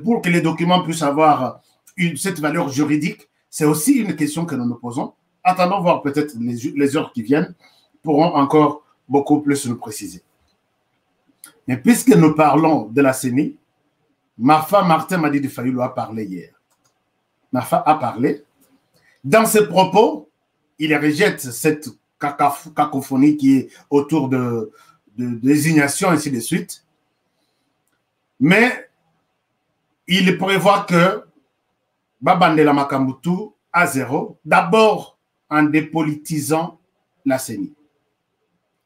D: pour que les documents puissent avoir cette valeur juridique? C'est aussi une question que nous nous posons. Attendons voir peut-être les heures qui viennent pourront encore beaucoup plus nous préciser. Mais puisque nous parlons de la CENI, Mafa Martin Madi de Fayoulou a parlé hier. Mafa a parlé. Dans ses propos, il rejette cette cacophonie qui est autour de désignation, ainsi de suite. Mais il prévoit que Babandela Makambutu à 0, d'abord en dépolitisant la CENI.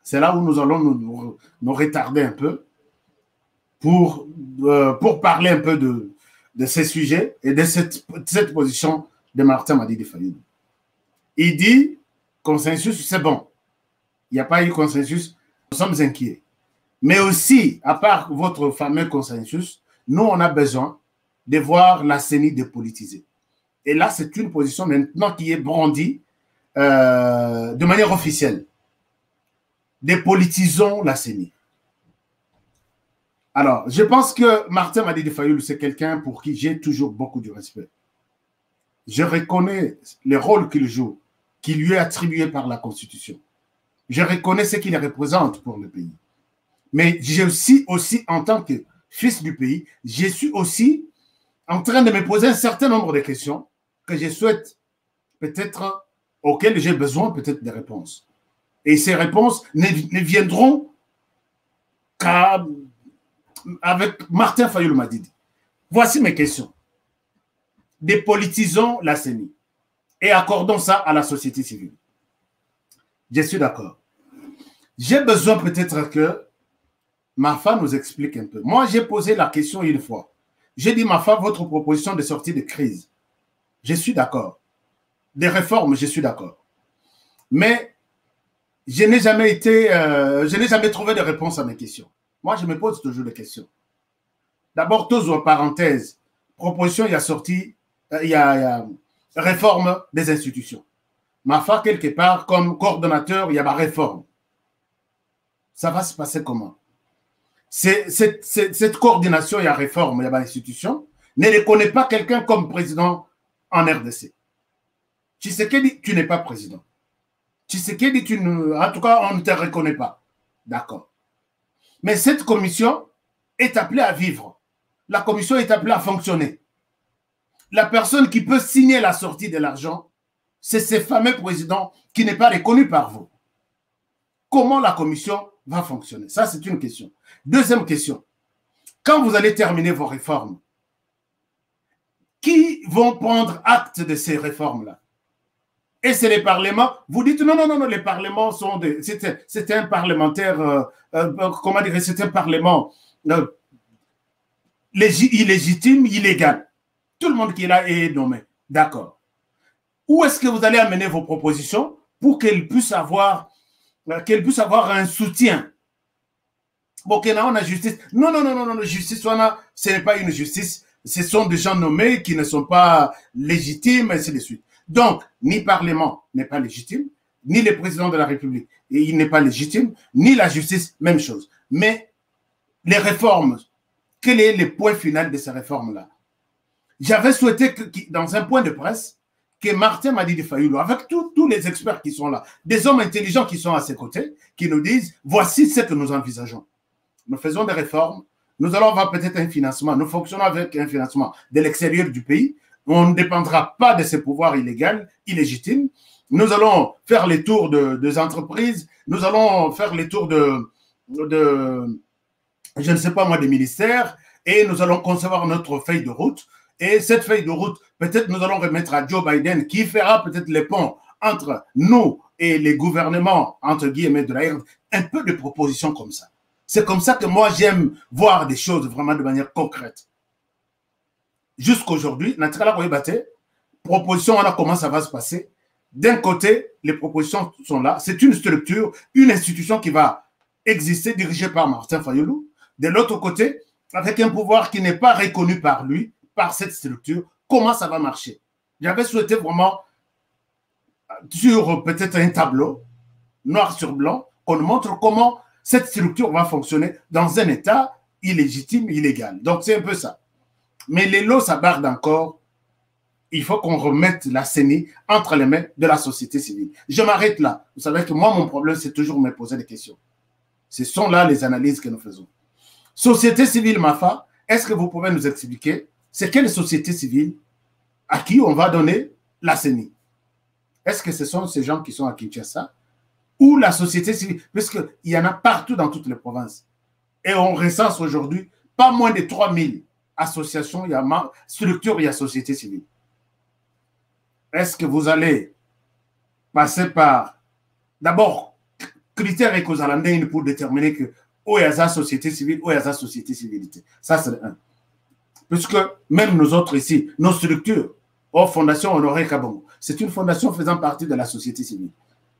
D: C'est là où nous allons nous retarder un peu pour parler un peu de ces sujets et de cette position de Martin Madi de Fayoulou. Il dit, consensus, c'est bon. Il n'y a pas eu consensus, nous sommes inquiets. Mais aussi, à part votre fameux consensus, nous, on a besoin de voir la CENI dépolitisée. Et là, c'est une position maintenant qui est brandie de manière officielle. Dépolitisons la CENI. Alors, je pense que Martin Madidi Fayulu, c'est quelqu'un pour qui j'ai toujours beaucoup de respect. Je reconnais le rôle qu'il joue, qui lui est attribué par la Constitution. Je reconnais ce qu'il représente pour le pays. Mais j'ai aussi, en tant que fils du pays, je suis aussi en train de me poser un certain nombre de questions que je souhaite peut-être, auxquelles j'ai besoin peut-être des réponses. Et ces réponses ne viendront qu'avec Martin Fayulu Madidi. Voici mes questions. Dépolitisons la CENI et accordons ça à la société civile. Je suis d'accord. J'ai besoin peut-être que Mafa nous explique un peu. Moi, j'ai posé la question une fois. J'ai dit, Mafa, votre proposition de sortie de crise, je suis d'accord. Des réformes, je suis d'accord. Mais je n'ai jamais trouvé de réponse à mes questions. Moi, je me pose toujours des questions. D'abord, tous en parenthèse, proposition, il y a sorti, il y a réforme des institutions. Mafa, quelque part, comme coordonnateur, il y a ma réforme. Ça va se passer comment? Cette coordination, il y a réforme, il y a institution, ne reconnaît pas quelqu'un comme président en RDC. Tshisekedi, tu n'es pas président. Tshisekedi, en tout cas, on ne te reconnaît pas. D'accord. Mais cette commission est appelée à vivre. La commission est appelée à fonctionner. La personne qui peut signer la sortie de l'argent, c'est ce fameux président qui n'est pas reconnu par vous. Comment la commission va fonctionner? Ça, c'est une question. Deuxième question. Quand vous allez terminer vos réformes, qui vont prendre acte de ces réformes-là? Et c'est les parlements. Vous dites non, les parlements sont des... C'est un parlementaire, comment dire, c'est un parlement illégitime, illégal. Tout le monde qui est là est nommé. D'accord. Où est-ce que vous allez amener vos propositions pour qu'elles puissent avoir un soutien? Bon, on a justice. Non, justice, ce n'est pas une justice. Ce sont des gens nommés qui ne sont pas légitimes, et ainsi de suite. Donc, ni Parlement n'est pas légitime, ni le président de la République, il n'est pas légitime, ni la justice, même chose. Mais les réformes, quel est le point final de ces réformes-là? J'avais souhaité que, dans un point de presse, que Martin Madidi Fayulu, avec tous les experts qui sont là, des hommes intelligents qui sont à ses côtés, qui nous disent, voici ce que nous envisageons. Nous faisons des réformes, nous allons avoir peut-être un financement, nous fonctionnons avec un financement de l'extérieur du pays, on ne dépendra pas de ces pouvoirs illégaux, illégitimes, nous allons faire les tours des entreprises, nous allons faire les tours je ne sais pas moi, des ministères, et nous allons concevoir notre feuille de route. Et cette feuille de route, peut-être nous allons remettre à Joe Biden, qui fera peut-être les ponts entre nous et les gouvernements, entre guillemets, de la RDC, un peu de propositions comme ça. C'est comme ça que moi, j'aime voir des choses vraiment de manière concrète. Jusqu'aujourd'hui, proposition, on a comment ça va se passer. D'un côté, les propositions sont là. C'est une structure, une institution qui va exister, dirigée par Martin Fayulu. De l'autre côté, avec un pouvoir qui n'est pas reconnu par lui, par cette structure, comment ça va marcher? J'avais souhaité vraiment, sur peut-être un tableau, noir sur blanc, qu'on montre comment cette structure va fonctionner dans un état illégitime, illégal. Donc, c'est un peu ça. Mais les lots s'abardent encore. Il faut qu'on remette la CENI entre les mains de la société civile. Je m'arrête là. Vous savez que moi, mon problème, c'est toujours me poser des questions. Ce sont là les analyses que nous faisons. Société civile, Mafa, est-ce que vous pouvez nous expliquer c'est quelle société civile à qui on va donner la CENI? Est-ce que ce sont ces gens qui sont à Kinshasa ou la société civile? Puisqu'il y en a partout dans toutes les provinces. Et on recense aujourd'hui pas moins de 3000 associations, il y a structures, il y a société civile. Est-ce que vous allez passer par, d'abord, critères et causalandais pour déterminer que où il y a la société civile, où il y a la société civilité? Ça, c'est un. Puisque même nous autres ici, nos structures, Fondation Honoré Kabongo, c'est une fondation faisant partie de la société civile.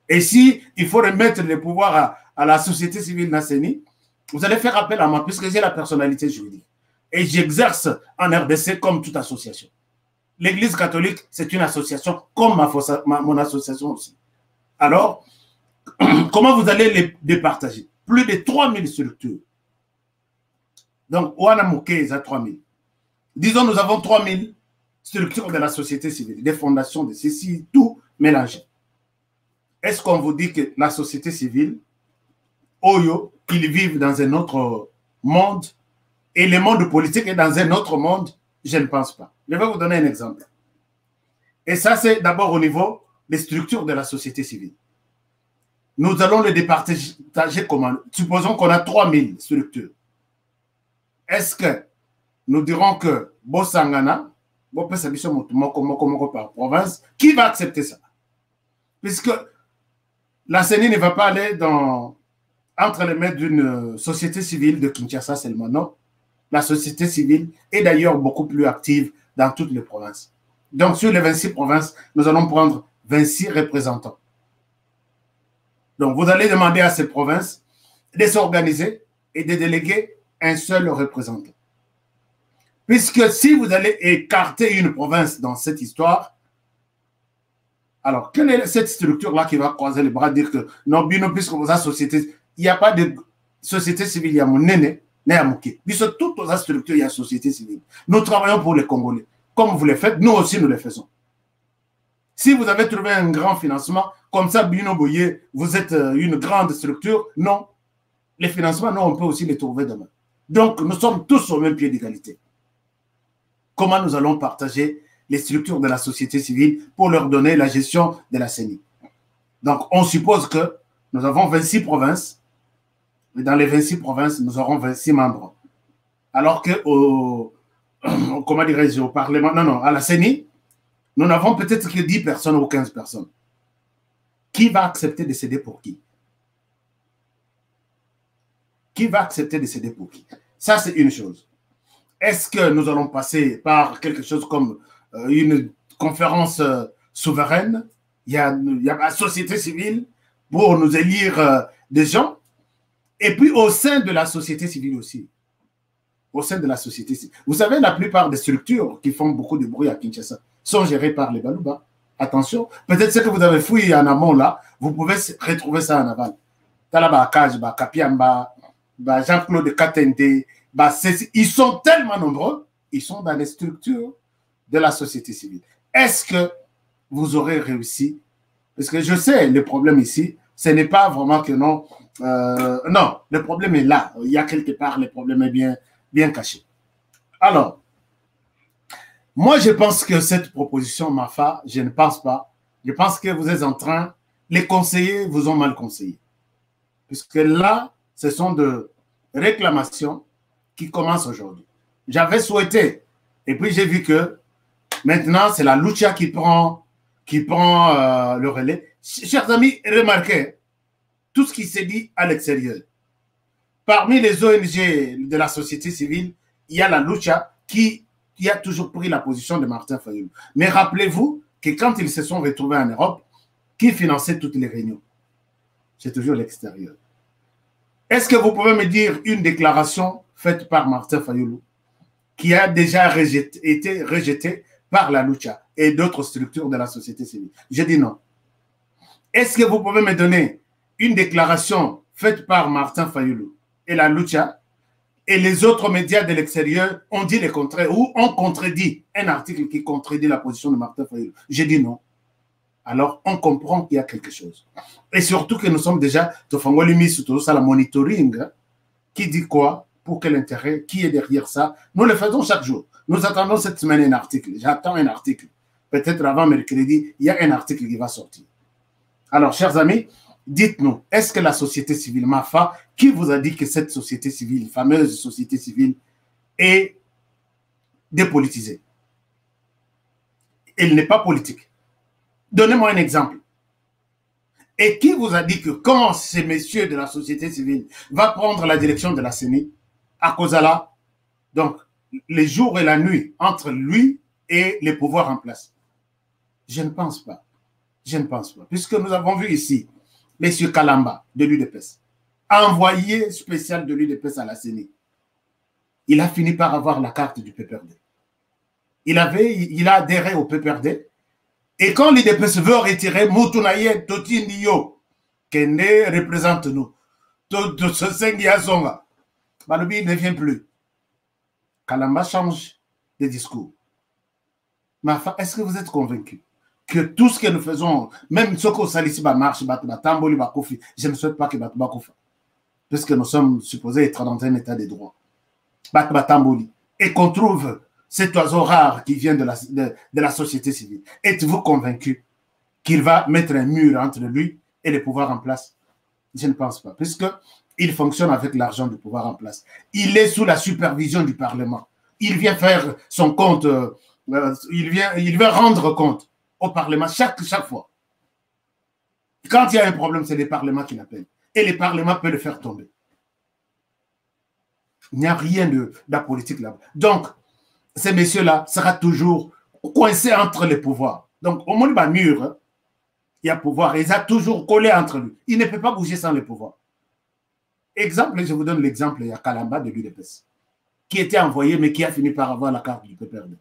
D: Et si il faut remettre les pouvoirs à la société civile Nasseni, Vous allez faire appel à moi puisque j'ai la personnalité juridique. Et j'exerce en RDC comme toute association. L'Église catholique, c'est une association comme mon association aussi. Alors, comment vous allez les départager? Plus de 3000 structures. Donc, Ouanamouke est à 3000. Disons, nous avons 3000 structures de la société civile, des fondations, de ceci, tout mélangé. Est-ce qu'on vous dit que la société civile, Oyo, ils vivent dans un autre monde et le monde politique est dans un autre monde? Je ne pense pas. Je vais vous donner un exemple. Et ça, c'est d'abord au niveau des structures de la société civile. Nous allons les départager comment? Supposons qu'on a 3000 structures. Est-ce que nous dirons que Bossangana, par province, qui va accepter ça? Puisque la CENI ne va pas aller entre les mains d'une société civile de Kinshasa seulement, non. La société civile est d'ailleurs beaucoup plus active dans toutes les provinces. Donc, sur les 26 provinces, nous allons prendre 26 représentants. Donc, vous allez demander à ces provinces de s'organiser et de déléguer un seul représentant. Puisque si vous allez écarter une province dans cette histoire, alors, quelle est cette structure-là qui va croiser les bras et dire que non, puisque vous avez société, il n'y a pas de société civile, il y a mon néné, puisque toutes nos structures, il y a société civile. Nous travaillons pour les Congolais. Comme vous le faites, nous aussi nous le faisons. Si vous avez trouvé un grand financement, comme ça, Bino Boye, vous êtes une grande structure, non. Les financements, non, on peut aussi les trouver demain. Donc, nous sommes tous au même pied d'égalité. Comment nous allons partager les structures de la société civile pour leur donner la gestion de la CENI? Donc, on suppose que nous avons 26 provinces, et dans les 26 provinces, nous aurons 26 membres. Alors que comment dirais-je, au Parlement, non, à la CENI, nous n'avons peut-être que 10 personnes ou 15 personnes. Qui va accepter de céder pour qui? Qui va accepter de céder pour qui? Ça, c'est une chose. Est-ce que nous allons passer par quelque chose comme une conférence souveraine? Il y a la société civile pour nous élire des gens. Et puis, au sein de la société civile aussi. Au sein de la société civile. Vous savez, la plupart des structures qui font beaucoup de bruit à Kinshasa sont gérées par les Balouba. Attention, peut-être ce que vous avez fouillé en amont là, vous pouvez retrouver ça en aval. Talaba Kaj, Kapiamba, Jean-Claude Katende, ils sont tellement nombreux, ils sont dans les structures de la société civile. Est-ce que vous aurez réussi? Parce que je sais, le problème ici, ce n'est pas vraiment que non. Non, le problème est là. Il y a quelque part, le problème est bien caché. Alors, moi, je pense que cette proposition, Mafa, je ne pense pas. Je pense que vous êtes en train, les conseillers vous ont mal conseillé. Puisque là, ce sont de réclamations qui commencent aujourd'hui. J'avais souhaité, et puis j'ai vu que maintenant, c'est la Lucha qui prend le relais. Chers amis, remarquez tout ce qui s'est dit à l'extérieur. Parmi les ONG de la société civile, il y a la Lucha qui a toujours pris la position de Martin Fayulu. Mais rappelez-vous que quand ils se sont retrouvés en Europe, qui finançait toutes les réunions? C'est toujours l'extérieur. Est-ce que vous pouvez me dire une déclaration faite par Martin Fayulu qui a déjà été rejetée par la Lucha et d'autres structures de la société civile? Je dis non. Est-ce que vous pouvez me donner une déclaration faite par Martin Fayulu et la Lucha et les autres médias de l'extérieur ont dit le contraire ou ont contredit un article qui contredit la position de Martin Fayulu? J'ai dit non. Alors, on comprend qu'il y a quelque chose. Et surtout que nous sommes déjà, la monitoring, qui dit quoi, pour quel intérêt, qui est derrière ça. Nous le faisons chaque jour. Nous attendons cette semaine un article. J'attends un article. Peut-être avant mercredi, il y a un article qui va sortir. Alors, chers amis, dites-nous, est-ce que la société civile, Mafa, qui vous a dit que cette société civile, fameuse société civile, est dépolitisée? Elle n'est pas politique. Donnez-moi un exemple. Et qui vous a dit que quand ces messieurs de la société civile vont prendre la direction de la CENI, à cause de là, donc les jours et la nuit entre lui et les pouvoirs en place? Je ne pense pas. Je ne pense pas. Puisque nous avons vu ici, messieurs Kalamba de l'UDPS, envoyé spécial de l'UDPS à la CENI. Il a fini par avoir la carte du PPRD. Il a adhéré au PPRD. Et quand l'UDPS veut retirer Moutunaye Toti Ndiyo, qui représente nous, tout ce Sengia Zonga, Balobi ne vient plus. Kalamba change de discours. Mafa, est-ce que vous êtes convaincu que tout ce que nous faisons, même ce que Salissi marche, je ne souhaite pas que Batouba parce que nous sommes supposés être dans un état de droit. Et qu'on trouve cet oiseau rare qui vient de la société civile. Êtes-vous convaincu qu'il va mettre un mur entre lui et le pouvoir en place? Je ne pense pas, puisqu'il fonctionne avec l'argent du pouvoir en place. Il est sous la supervision du Parlement. Il vient faire son compte, il vient rendre compte au Parlement chaque fois. Quand il y a un problème, c'est le Parlement qui l'appelle. Et le Parlement peut le faire tomber. Il n'y a rien d'apolitique là-bas. Donc, ces messieurs-là seront toujours coincés entre les pouvoirs. Donc, au moins, il mur, il y a pouvoir. Ils ont toujours collé entre lui. Il ne peut pas bouger sans le pouvoir. Exemple, je vous donne l'exemple, il y a Kalamba de l'UDPS, qui était envoyé, mais qui a fini par avoir la carte du PPRD.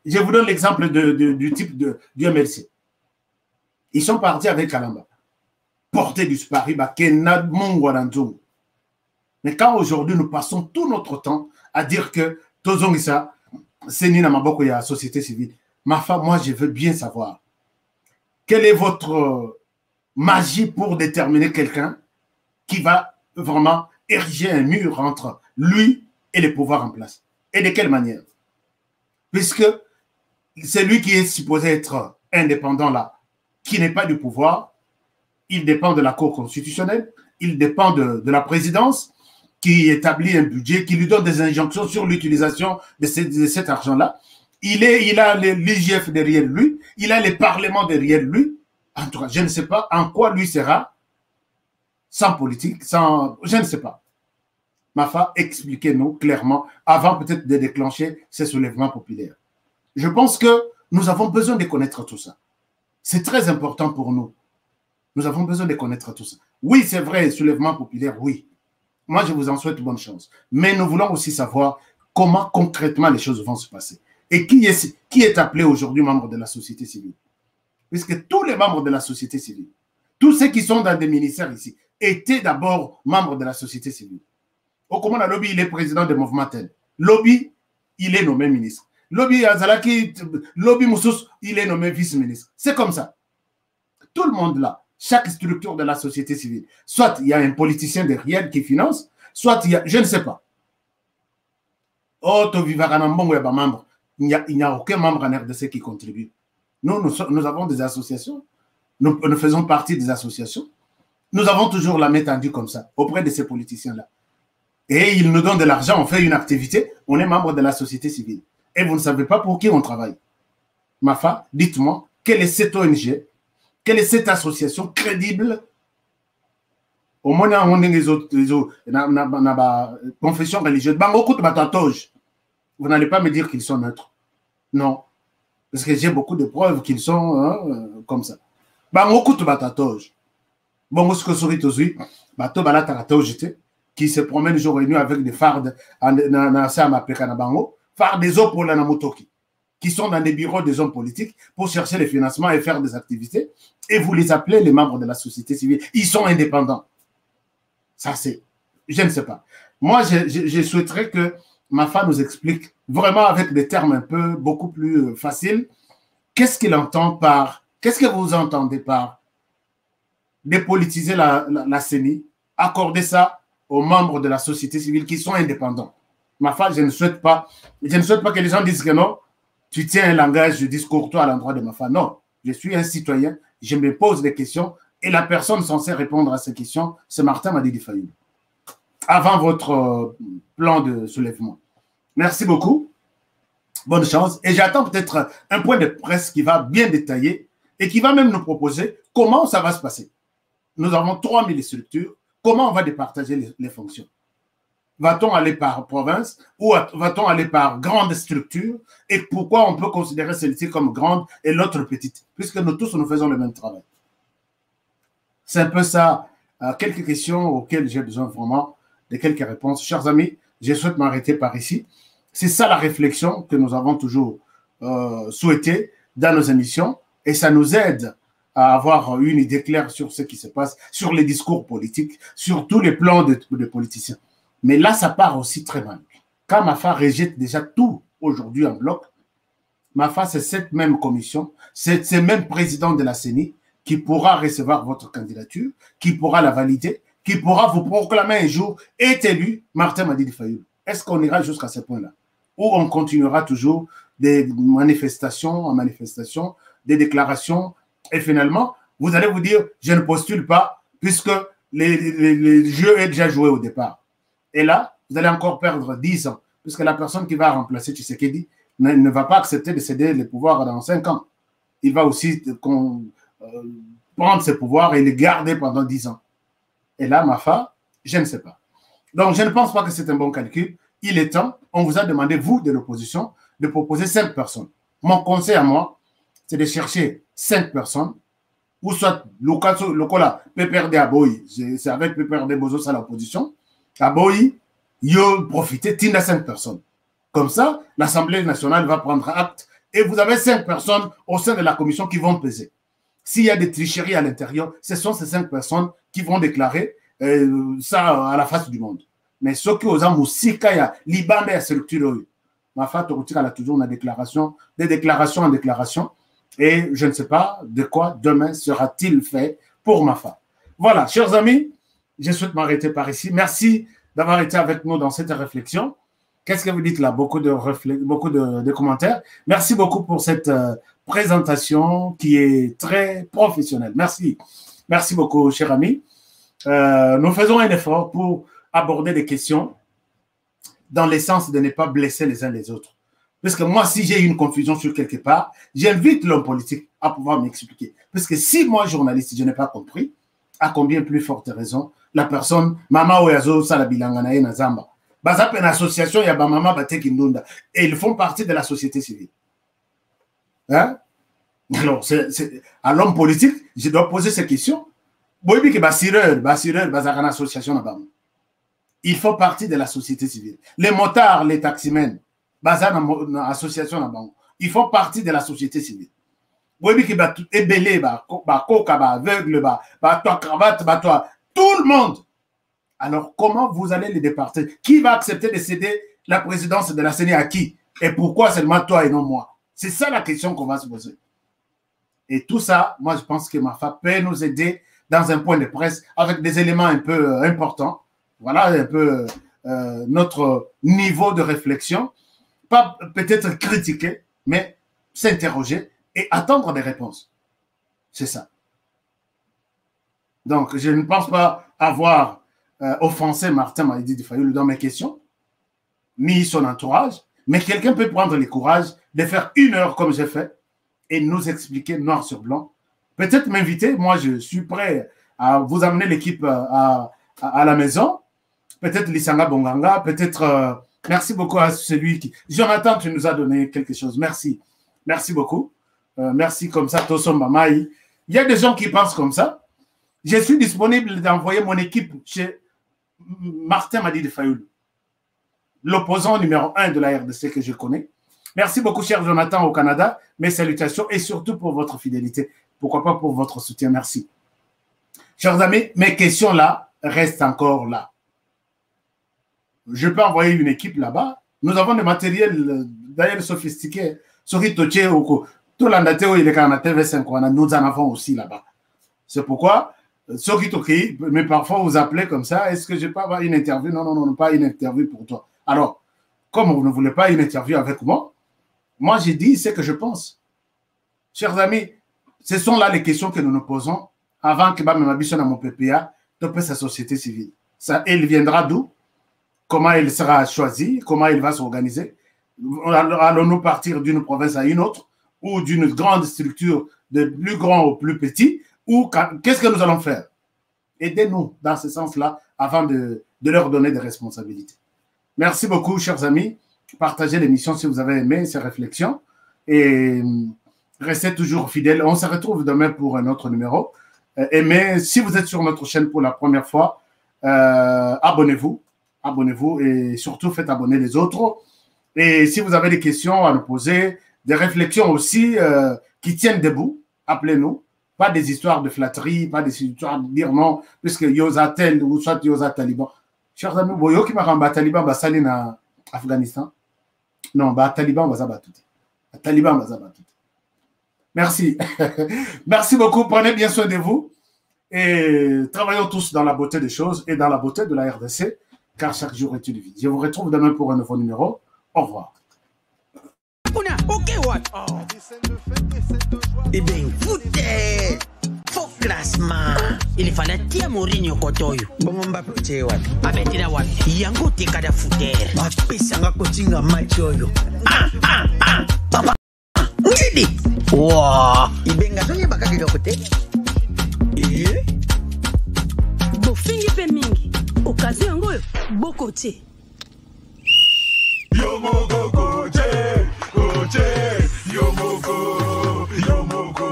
D: Je vous donne l'exemple du type du MLC. Ils sont partis avec Kalamba. Porter du Spari, mais quand aujourd'hui nous passons tout notre temps à dire que Tozongisa, c'est Nina Maboko, il y a la société civile. Ma femme, moi, je veux bien savoir quelle est votre magie pour déterminer quelqu'un qui va vraiment ériger un mur entre lui et les pouvoirs en place. Et de quelle manière? Puisque c'est lui qui est supposé être indépendant là, qui n'est pas du pouvoir, il dépend de la Cour constitutionnelle, il dépend de la présidence, qui établit un budget, qui lui donne des injonctions sur l'utilisation de cet argent-là. Il a l'IGF derrière lui, il a les parlements derrière lui. En tout cas, je ne sais pas en quoi lui sera sans politique, je ne sais pas. Mafa, expliquez-nous clairement, avant peut-être de déclencher ces soulèvements populaires. Je pense que nous avons besoin de connaître tout ça. C'est très important pour nous. Nous avons besoin de connaître tout ça. Oui, c'est vrai, soulèvement populaire, oui. Moi, je vous en souhaite bonne chance. Mais nous voulons aussi savoir comment concrètement les choses vont se passer. Et qui est appelé aujourd'hui membre de la société civile? Puisque tous les membres de la société civile, tous ceux qui sont dans des ministères ici, étaient d'abord membres de la société civile. Au Komona Lobby, il est président du mouvement TEL. Lobby, il est nommé ministre. Lobby Azalaki, Lobby Moussous, il est nommé vice-ministre. C'est comme ça. Tout le monde là. Chaque structure de la société civile. Soit il y a un politicien derrière qui finance, soit il y a, je ne sais pas. Il n'y a aucun membre en RDC qui contribue. Nous avons des associations. Nous faisons partie des associations. Nous avons toujours la main tendue comme ça, auprès de ces politiciens-là. Et ils nous donnent de l'argent, on fait une activité, on est membre de la société civile. Et vous ne savez pas pour qui on travaille. Mafa, dites-moi, quelle est cette ONG? Quelle est cette association crédible? Au moins, on a les autres confessions religieuses. Vous n'allez pas me dire qu'ils sont neutres. Non. Parce que j'ai beaucoup de preuves qu'ils sont comme ça. Qui se promènent jour et nuit avec des fardes fardes des eaux pour la Namotoki, qui sont dans des bureaux des hommes politiques pour chercher les financements et faire des activités, et vous les appelez les membres de la société civile. Ils sont indépendants. Ça, c'est... Je ne sais pas. Moi, je souhaiterais que Mafa nous explique vraiment avec des termes un peu beaucoup plus faciles, qu'est-ce qu'il entend par... Qu'est-ce que vous entendez par dépolitiser la CENI, accorder ça aux membres de la société civile qui sont indépendants. Mafa, je ne souhaite pas que les gens disent que non, tu tiens un langage de discours toi à l'endroit de Mafa. Non, je suis un citoyen, je me pose des questions et la personne censée répondre à ces questions, c'est Martin Madidi Fayoulou. Avant votre plan de soulèvement. Merci beaucoup. Bonne chance. Et j'attends peut-être un point de presse qui va bien détailler et qui va même nous proposer comment ça va se passer. Nous avons 3000 structures. Comment on va départager les fonctions? Va-t-on aller par province ou va-t-on aller par grande structure? Et pourquoi on peut considérer celle-ci comme grande et l'autre petite? Puisque nous tous, nous faisons le même travail. C'est un peu ça quelques questions auxquelles j'ai besoin vraiment de quelques réponses. Chers amis, je souhaite m'arrêter par ici. C'est ça la réflexion que nous avons toujours souhaité dans nos émissions et ça nous aide à avoir une idée claire sur ce qui se passe, sur les discours politiques, sur tous les plans de politiciens. Mais là, ça part aussi très mal. Quand Mafa rejette déjà tout aujourd'hui en bloc, Mafa, c'est cette même commission, c'est ce même président de la CENI qui pourra recevoir votre candidature, qui pourra la valider, qui pourra vous proclamer un jour est élu Martin Madidi Fayoulou. Est-ce qu'on ira jusqu'à ce point-là? Ou on continuera toujours des manifestations en manifestations, des déclarations, et finalement, vous allez vous dire, je ne postule pas, puisque le jeu est déjà joué au départ. Et là, vous allez encore perdre 10 ans, puisque la personne qui va remplacer Tshisekedi ne va pas accepter de céder le pouvoir dans 5 ans. Il va aussi prendre ses pouvoirs et les garder pendant 10 ans. Et là, Mafa, je ne sais pas. Donc, je ne pense pas que c'est un bon calcul. Il est temps, on vous a demandé, vous, de l'opposition, de proposer 5 personnes. Mon conseil à moi, c'est de chercher 5 personnes, ou soit Lokola, PPRD à Boyi, c'est avec PPRD Bozo, ça l'opposition, à Boyi, il profiter, Tinda 5 personnes. Comme ça, l'Assemblée nationale va prendre acte et vous avez 5 personnes au sein de la commission qui vont peser. S'il y a des tricheries à l'intérieur, ce sont ces 5 personnes qui vont déclarer ça à la face du monde. Mais ceux qui osent Moussika, Liban et structure, ma femme a toujours une déclaration, des déclarations en déclaration. Et je ne sais pas de quoi demain sera-t-il fait pour ma femme. Voilà, chers amis, je souhaite m'arrêter par ici. Merci d'avoir été avec nous dans cette réflexion. Qu'est-ce que vous dites là? Beaucoup de commentaires. Merci beaucoup pour cette présentation qui est très professionnelle. Merci. Merci beaucoup, chers amis. Nous faisons un effort pour aborder des questions dans le sens de ne pas blesser les uns les autres. Parce que moi, si j'ai une confusion sur quelque part, j'invite l'homme politique à pouvoir m'expliquer. Parce que si moi, journaliste, je n'ai pas compris, à combien plus forte raison, la personne, Mama Oyazo, Salabilanganae, Nazamba, Bazap une association, il y a Mama Batekindunda, et ils font partie de la société civile. Hein? Alors, à l'homme politique, je dois poser ces questions. Il faut partie de la société civile. Les motards, les taximens, association, ils font partie de la société civile. Tout le monde. Alors, comment vous allez les départer? Qui va accepter de céder la présidence de la CENI à qui? Et pourquoi seulement toi et non moi? C'est ça la question qu'on va se poser. Et tout ça, moi, je pense que Mafa peut nous aider dans un point de presse avec des éléments un peu importants. Voilà un peu notre niveau de réflexion. Pas peut-être critiquer, mais s'interroger et attendre des réponses. C'est ça. Donc, je ne pense pas avoir offensé Martin Madidi Fayoulou dans mes questions, ni son entourage, mais quelqu'un peut prendre le courage de faire 1 heure comme j'ai fait et nous expliquer noir sur blanc. Peut-être m'inviter, moi je suis prêt à vous amener l'équipe à la maison, peut-être Lissanga Bonganga, peut-être... merci beaucoup à celui qui... Jonathan, tu nous as donné quelque chose. Merci. Merci beaucoup. Merci comme ça, Tosom Mamaï. Il y a des gens qui pensent comme ça. Je suis disponible d'envoyer mon équipe chez Martin Madidi Fayoulou, l'opposant numéro 1 de la RDC que je connais. Merci beaucoup, cher Jonathan, au Canada. Mes salutations et surtout pour votre fidélité. Pourquoi pas pour votre soutien. Merci. Chers amis, mes questions là restent encore là. Je peux envoyer une équipe là-bas. Nous avons des matériels d'ailleurs sophistiqués. Nous en avons aussi là-bas. C'est pourquoi, mais parfois vous appelez comme ça, est-ce que je peux avoir une interview? Non, non, non, pas une interview pour toi. Alors, comme vous ne voulez pas une interview avec moi, moi j'ai dit ce que je pense. Chers amis, ce sont là les questions que nous nous posons avant que Bamemabisson à mon PPA topé sa société civile. Ça, elle viendra d'où? Comment elle sera choisie? Comment elle va s'organiser? Allons-nous partir d'une province à une autre ou d'une grande structure de plus grand au plus petit? Ou qu'est-ce que nous allons faire? Aidez-nous dans ce sens-là avant de leur donner des responsabilités. Merci beaucoup, chers amis. Partagez l'émission si vous avez aimé ces réflexions et restez toujours fidèles. On se retrouve demain pour un autre numéro. aimer. Si vous êtes sur notre chaîne pour la première fois, abonnez-vous. Abonnez-vous et surtout faites abonner les autres. Et si vous avez des questions à nous poser, des réflexions aussi qui tiennent debout, appelez-nous. Pas des histoires de flatterie, pas des histoires de dire non, puisque Yosa tel ou soit Yosa Taliban. Chers amis, Boyo qui m'a rendu Taliban, bah sali na Afghanistan. Non, bah Taliban va s'abattre. Taliban va s'abattre. Merci. Merci beaucoup. Prenez bien soin de vous et travaillons tous dans la beauté des choses et dans la beauté de la RDC, car chaque jour est une vie. Je vous retrouve demain pour un nouveau numéro. Au revoir.
B: Eh bien, foutez! Faux classement! Il fallait tirer Mourinho Kotoyo. Bon, on va protéger what? Abetira what? Yango te kada fouter. Ma pisanga kotinga machoyo. Papa! Ngidi! Wow! Ibenga sonye baka kidogo te.
C: Bofingi pe mingi. Okazi yango boko te.
E: Yomoko goje, goje, yomoko, yomoko,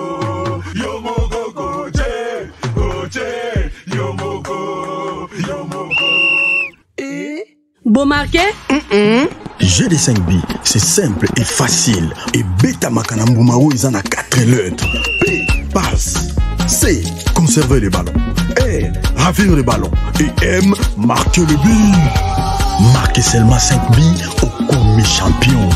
E: yomoko goje, goje, yomoko, yomoko.
C: Bon marqué?
E: GD5B, c'est simple et facile. Et Beta Makanambumaro, ils en a 4 lettres. P, passe. C, conserver les ballons. R, ravir les ballons. Et M, marquer le but. Marquez seulement 5 billes au commis champion.